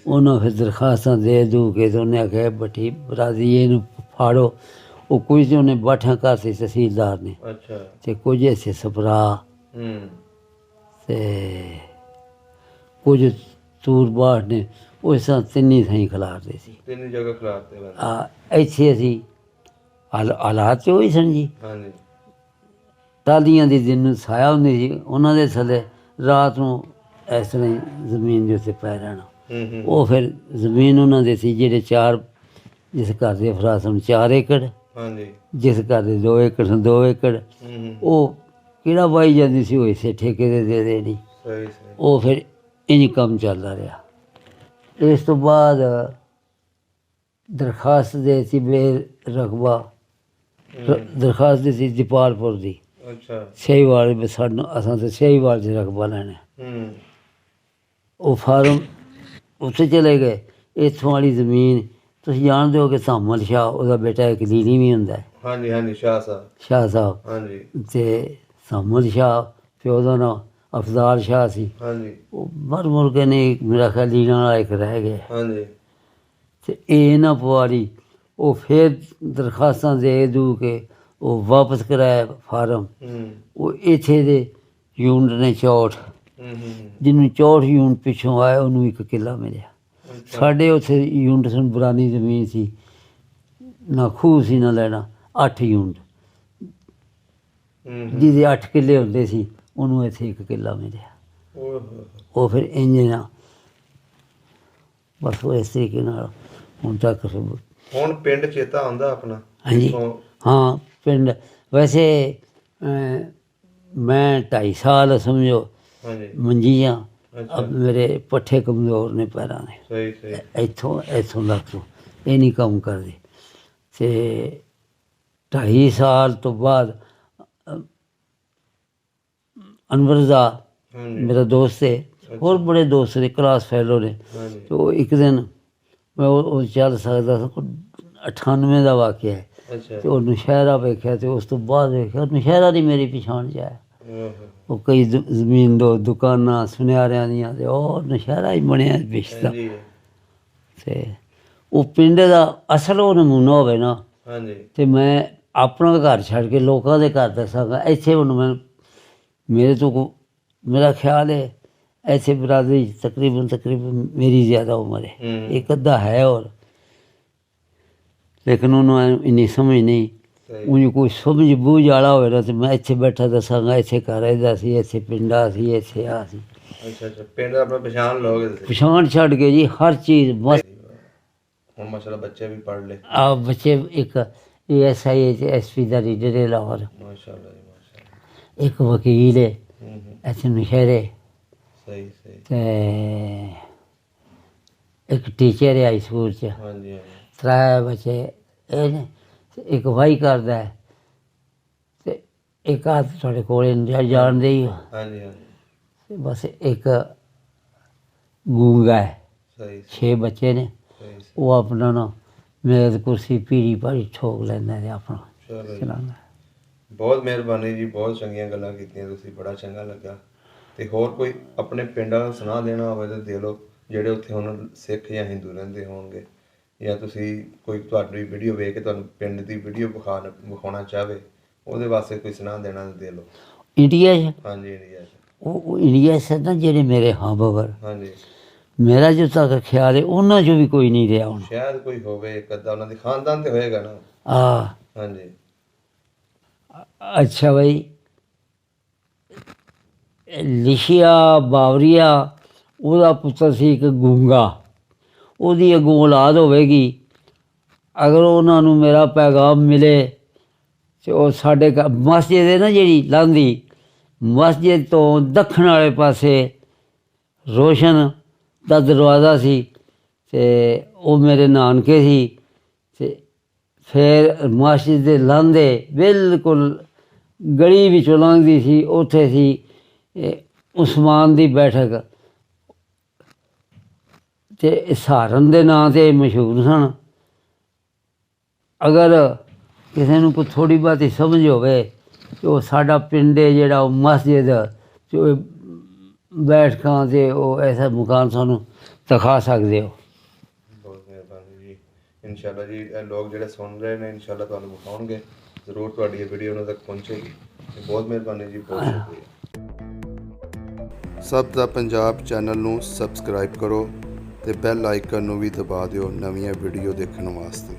ਉਹਨਾਂ ਫਿਰ ਦਰਖਾਸਤਾਂ ਦੇ ਦੂ ਕੇ ਤੇ ਉਹਨੇ ਆਖਿਆ ਭੱਟੀ ਬਰਾਦਰੀ ਇਹਨੂੰ ਫਾੜੋ। ਉਹ ਕੁਝ ਉਹਨੇ ਬਾਠਾਂ ਕਰਤੀ ਤਹਿਸੀਲਦਾਰ ਨੇ ਅਤੇ ਕੁਝ ਇੱਥੇ ਸਪਰਾ ਅਤੇ ਕੁਝ ਤੂਰਬਾਠ ਨੇ। ਉਹ ਇਸ ਤਰ੍ਹਾਂ ਤਿੰਨੀ ਥਾਈਂ ਖਿਲਾਰਦੇ ਸੀ। ਇੱਥੇ ਅਸੀਂ ਹਾਲਾਤ 'ਚ ਉਹੀ ਸਨ ਜੀ। ਟਾਹਲੀਆਂ ਦੀ ਦਿਨ ਨੂੰ ਛਾਇਆ ਹੁੰਦੀ ਸੀ, ਉਹਨਾਂ ਦੇ ਥੱਲੇ ਰਾਤ ਨੂੰ ਇਸ ਤਰ੍ਹਾਂ ਹੀ ਜ਼ਮੀਨ ਦੇ ਉੱਤੇ ਪੈ ਰਹਿਣਾ। ਉਹ ਫਿਰ ਜ਼ਮੀਨ ਉਹਨਾਂ ਦੇ ਸੀ ਜਿਹੜੇ 4, ਜਿਸ ਘਰ ਦੇ ਅਫਰਾਦ ਸਨ 4 ਏਕੜ, ਜਿਸ ਘਰ ਦੇ 2 ਏਕੜ ਸਨ 2 ਏਕੜ। ਉਹ ਕਿਹੜਾ ਵਾਹੀ ਜਾਂਦੀ ਸੀ ਉਹ ਇਸੇ ਠੇਕੇ ਦੇ ਦੇਣੀ। ਉਹ ਫਿਰ ਇੰਝ ਕੰਮ ਚੱਲਦਾ ਰਿਹਾ। ਇਸ ਤੋਂ ਬਾਅਦ ਦਰਖਾਸਤ ਦੇ ਸੀ ਬੇ ਰਕਬਾ, ਦਰਖਾਸਤ ਦਿੱਤੀ ਦੀਪਾਲਪੁਰ ਦੀ। ਅੱਛਾ। ਸਹੀਵਾਲ ਵੀ ਸਾਨੂੰ ਅਸਾਂ ਤਾਂ ਸਹੀਵਾਲ 'ਚ ਰਕਬਾ ਲੈਣਾ। ਉਹ ਫਾਰਮ ਉੱਥੇ ਚਲੇ ਗਏ। ਇੱਥੋਂ ਵਾਲੀ ਜ਼ਮੀਨ ਤੁਸੀਂ ਜਾਣਦੇ ਹੋ ਕਿ ਸਾਮਲ ਸ਼ਾਹ ਉਹਦਾ ਬੇਟਾ ਇੱਕ ਲੀਨੀ ਵੀ ਹੁੰਦਾ ਹੈ, ਹਾਂਜੀ ਹਾਂਜੀ, ਸ਼ਾਹ ਸਾਹਿਬ। ਸ਼ਾਹ ਸਾਹਿਬ। ਹਾਂਜੀ ਅਤੇ ਸਾਮਲ ਸ਼ਾਹ ਪਿਓ ਦਾ ਨਾਂ ਅਫਜ਼ਾਲ ਸ਼ਾਹ ਸੀ। ਹਾਂਜੀ ਉਹ ਮਰ ਮੁਰ ਕੇ ਨੇ ਮੇਰਾ ਖਿਆਲ ਲੀਨਾ ਵਾਲਾ ਇੱਕ ਰਹਿ ਗਿਆ। ਹਾਂਜੀ ਅਤੇ ਇਹ ਨਾ ਪਵਾਰੀ ਉਹ ਫਿਰ ਦਰਖਾਸਤਾਂ ਦੇ ਦੂ ਕੇ ਉਹ ਵਾਪਸ ਕਰਾਇਆ ਫਾਰਮ। ਉਹ ਇੱਥੇ ਦੇ ਯੂਨਿਟ ਨੇ 64, ਜਿਹਨੂੰ 64 ਯੂਨਿਟ ਪਿੱਛੋਂ ਆਇਆ ਉਹਨੂੰ 1 ਕਿੱਲਾ ਮਿਲਿਆ। ਸਾਡੇ ਉੱਥੇ ਯੂਨਿਟ ਸਨ, ਪੁਰਾਣੀ ਜ਼ਮੀਨ ਸੀ, ਨਾ ਖੂਹ ਸੀ ਨਾ ਲੈਣਾ। 8 ਯੂਨਿਟ ਜਿਹਦੇ 8 ਕਿੱਲੇ ਹੁੰਦੇ ਸੀ ਉਹਨੂੰ ਇੱਥੇ 1 ਕਿੱਲਾ ਮਿਲਿਆ। ਉਹ ਫਿਰ ਇੰਜ ਨਾ ਬਸ ਉਹ ਇਸ ਤਰੀਕੇ ਨਾਲ ਹੁਣ ਤੱਕ ਹੁਣ ਪਿੰਡ ਚੇਤਾ ਆਉਂਦਾ ਆਪਣਾ? ਹਾਂਜੀ ਹਾਂ, ਪਿੰਡ ਵੈਸੇ ਮੈਂ 2.5 ਸਾਲ ਸਮਝੋ ਮੰਜੀ ਹਾਂ। ਅਬ ਮੇਰੇ ਪੱਠੇ ਕਮਜ਼ੋਰ ਨੇ ਪੈਰਾਂ ਦੇ। ਸਹੀ ਸਹੀ। ਇੱਥੋਂ ਲੱਗ ਤੋਂ ਇਹ ਨਹੀਂ ਕੰਮ ਕਰਦੇ। ਅਤੇ 2.5 ਸਾਲ ਤੋਂ ਬਾਅਦ ਅਨਵਰ ਰਜ਼ਾ ਮੇਰਾ ਦੋਸਤ ਹੈ, ਹੋਰ ਬੜੇ ਦੋਸਤ ਨੇ, ਕਲਾਸ ਫੈਲੋ ਨੇ। ਅਤੇ ਉਹ ਇੱਕ ਦਿਨ ਮੈਂ ਉਹ ਚੱਲ ਸਕਦਾ ਸੀ, 98 ਦਾ ਵਾਕਿਆ ਹੈ। ਅਤੇ ਉਹ ਨੌਸ਼ਹਿਰਾ ਵੇਖਿਆ ਅਤੇ ਉਸ ਤੋਂ ਬਾਅਦ ਵੇਖਿਆ ਨੌਸ਼ਹਿਰਾ ਦੀ ਮੇਰੀ ਪਛਾਣ 'ਚ ਆਇਆ। ਉਹ ਕਈ ਜ਼ਮੀਨ ਦੁਕਾਨਾਂ ਸੁਨਿਆਰਿਆਂ ਦੀਆਂ, ਅਤੇ ਉਹ ਨੌਸ਼ਹਿਰਾ ਹੀ ਬਣਿਆ ਰਿਸ਼ਤਾ। ਅਤੇ ਉਹ ਪਿੰਡ ਦਾ ਅਸਲ ਉਹ ਨਮੂਨਾ ਹੋਵੇ ਨਾ, ਅਤੇ ਮੈਂ ਆਪਣਾ ਘਰ ਛੱਡ ਕੇ ਲੋਕਾਂ ਦੇ ਘਰ ਦੱਸਾਂਗਾ। ਇੱਥੇ ਹੁਣ ਮੈਂ ਮੇਰੇ ਤੋਂ ਮੇਰਾ ਖਿਆਲ ਹੈ ਇੱਥੇ ਬਰਾਦਰੀ ਤਕਰੀਬਨ ਮੇਰੀ ਜ਼ਿਆਦਾ ਉਮਰ ਹੈ, ਇੱਕ ਅੱਧਾ ਹੈ ਹੋਰ, ਲੇਕਿਨ ਉਹਨੂੰ ਇੰਨੀ ਸਮਝ ਨਹੀਂ। ਉਂਝ ਕੋਈ ਸਮਝ ਬੂਝ ਵਾਲਾ ਹੋਵੇ ਨਾ ਅਤੇ ਮੈਂ ਇੱਥੇ ਬੈਠਾ ਦੱਸਾਂਗਾ ਇੱਥੇ ਘਰ ਇਹਦਾ ਸੀ, ਇੱਥੇ ਪਿੰਡਾ ਸੀ, ਇੱਥੇ ਆ ਸੀ। ਪਿੰਡ ਆਪਣਾ ਪਛਾਣ ਲਓਗੇ? ਪਛਾਣ ਛੱਡ ਕੇ ਜੀ ਹਰ ਚੀਜ਼। ਬਸ ਹੁਣ ਮਾਸ਼ਾਅੱਲਾ ਬੱਚੇ ਵੀ ਪੜ੍ਹ ਲਏ? ਆ ਬੱਚੇ ਇੱਕ ASI SP ਦਾ ਰੀਡਰ ਹੈ ਲਾਹੌਰ, ਮਾਸ਼ਾਅੱਲਾ ਜੀ ਮਾਸ਼ਾਅੱਲਾ। ਇੱਕ ਵਕੀਲ ਹੈ ਇੱਥੇ ਨੌਸ਼ਹਿਰੇ, ਸਹੀ ਸਹੀ। ਅਤੇ ਇੱਕ ਟੀਚਰ ਹੈ ਹਾਈ ਸਕੂਲ 'ਚ। ਹਾਂਜੀ 3 ਬੱਚੇ ਇਹ ਨੇ, ਇੱਕ ਵਾਹੀ ਕਰਦਾ ਹੈ, ਅਤੇ ਇੱਕ ਆ ਤੁਹਾਡੇ ਕੋਲ ਜਾਣਦੇ ਹੀ ਹੋ। ਹਾਂਜੀ ਹਾਂਜੀ। ਬਸ ਇੱਕ ਗੂੰਗਾ ਹੈ। ਸਹੀ। 6 ਬੱਚੇ ਨੇ। ਉਹ ਆਪਣਾ ਨਾ ਮੇਜ਼ ਕੁਰਸੀ ਪੀੜੀ ਪਾੜੀ ਠੋਕ ਲੈਂਦਾ ਅਤੇ ਆਪਣਾ ਚਲਾਉਂਦਾ। ਬਹੁਤ ਮਿਹਰਬਾਨੀ ਜੀ, ਬਹੁਤ ਚੰਗੀਆਂ ਗੱਲਾਂ ਕੀਤੀਆਂ ਤੁਸੀਂ, ਬੜਾ ਚੰਗਾ ਲੱਗਾ। ਅਤੇ ਹੋਰ ਕੋਈ ਆਪਣੇ ਪਿੰਡਾਂ ਦਾ ਸੁਣਾ ਦੇਣਾ ਹੋਵੇ ਤਾਂ ਦੇ ਲਓ, ਜਿਹੜੇ ਉੱਥੇ ਹੁਣ ਸਿੱਖ ਜਾਂ ਹਿੰਦੂ ਰਹਿੰਦੇ ਹੋਣਗੇ, ਜਾਂ ਤੁਸੀਂ ਕੋਈ ਤੁਹਾਡੀ ਵੀਡੀਓ ਵੇਖ ਕੇ ਤੁਹਾਨੂੰ ਪਿੰਡ ਦੀ ਵੀਡੀਓ ਵਿਖਾਉਣਾ ਚਾਹਵੇ, ਉਹਦੇ ਵਾਸਤੇ ਕੋਈ ਸੁਣਾ ਦੇਣਾ ਤਾਂ ਦੇ ਲਓ। ਇੰਡੀਆ 'ਚ? ਹਾਂਜੀ ਇੰਡੀਆ 'ਚ। ਉਹ ਇੰਡੀਆ 'ਚ ਨਾ ਜਿਹੜੇ ਮੇਰੇ ਹਮਬਰ, ਹਾਂਜੀ, ਮੇਰਾ ਜੋ ਤੱਕ ਖਿਆਲ ਹੈ ਉਹਨਾਂ 'ਚੋਂ ਵੀ ਕੋਈ ਨਹੀਂ ਰਿਹਾ ਹੁਣ। ਸ਼ਾਇਦ ਕੋਈ ਹੋਵੇ ਇੱਕ ਅੱਧਾ, ਉਹਨਾਂ ਦੇ ਖਾਨਦਾਨ ਤੇ ਹੋਏਗਾ ਨਾ। ਹਾਂਜੀ। ਅੱਛਾ ਬਈ, ਲਿਸ਼ੀਆ ਬਾਵਰੀਆ ਉਹਦਾ ਪੁੱਤਰ ਸੀ ਇੱਕ ਗੂੰਗਾ, ਉਹਦੀ ਅੱਗੋਂ ਔਲਾਦ ਹੋਵੇਗੀ। ਅਗਰ ਉਹਨਾਂ ਨੂੰ ਮੇਰਾ ਪੈਗਾਮ ਮਿਲੇ ਅਤੇ ਉਹ ਸਾਡੇ ਘਰ ਮਸਜਿਦ ਹੈ ਨਾ ਜਿਹੜੀ ਲਾਂਦੀ, ਮਸਜਿਦ ਤੋਂ ਦੱਖਣ ਵਾਲੇ ਪਾਸੇ ਰੋਸ਼ਨ ਦਾ ਦਰਵਾਜ਼ਾ ਸੀ, ਅਤੇ ਉਹ ਮੇਰੇ ਨਾਨਕੇ ਸੀ। ਅਤੇ ਫਿਰ ਮਸਜਿਦ ਦੇ ਲਾਂਘੇ ਬਿਲਕੁਲ ਗਲੀ ਵਿੱਚੋਂ ਲੰਘਦੀ ਸੀ, ਉੱਥੇ ਸੀ ਉਸਮਾਨ ਦੀ ਬੈਠਕ, ਅਤੇ ਸਹਾਰਨ ਦੇ ਨਾਂ 'ਤੇ ਮਸ਼ਹੂਰ ਸਨ। ਅਗਰ ਕਿਸੇ ਨੂੰ ਕੋਈ ਥੋੜ੍ਹੀ ਬਹੁਤੀ ਸਮਝ ਹੋਵੇ ਤਾਂ ਉਹ ਸਾਡਾ ਪਿੰਡ ਹੈ ਜਿਹੜਾ, ਉਹ ਮਸਜਿਦ ਅਤੇ ਉਹ ਬੈਠਕਾਂ ਅਤੇ ਉਹ ਐਸਾ ਮਕਾਨ ਸਾਨੂੰ ਦਿਖਾ ਸਕਦੇ ਹੋ। ਬਹੁਤ ਮਿਹਰਬਾਨੀ ਜੀ। ਇਨਸ਼ਾਅੱਲਾ ਜੀ, ਇਹ ਲੋਕ ਜਿਹੜੇ ਸੁਣ ਰਹੇ ਨੇ ਇਨਸ਼ਾਅੱਲਾ ਤੁਹਾਨੂੰ ਵਿਖਾਉਣਗੇ, ਜ਼ਰੂਰ ਤੁਹਾਡੀ ਇਹ ਵੀਡੀਓ ਉਹਨਾਂ ਤੱਕ ਪਹੁੰਚੇਗੀ। ਬਹੁਤ ਮਿਹਰਬਾਨੀ ਜੀ, ਬਹੁਤ ਸ਼ੁਕਰੀਆ। ਸਭ ਦਾ ਪੰਜਾਬ ਚੈਨਲ ਨੂੰ ਸਬਸਕ੍ਰਾਈਬ ਕਰੋ ਅਤੇ ਬੈਲ ਆਈਕਨ ਨੂੰ ਵੀ ਦਬਾ ਦਿਓ ਨਵੀਆਂ ਵੀਡੀਓ ਦੇਖਣ ਵਾਸਤੇ।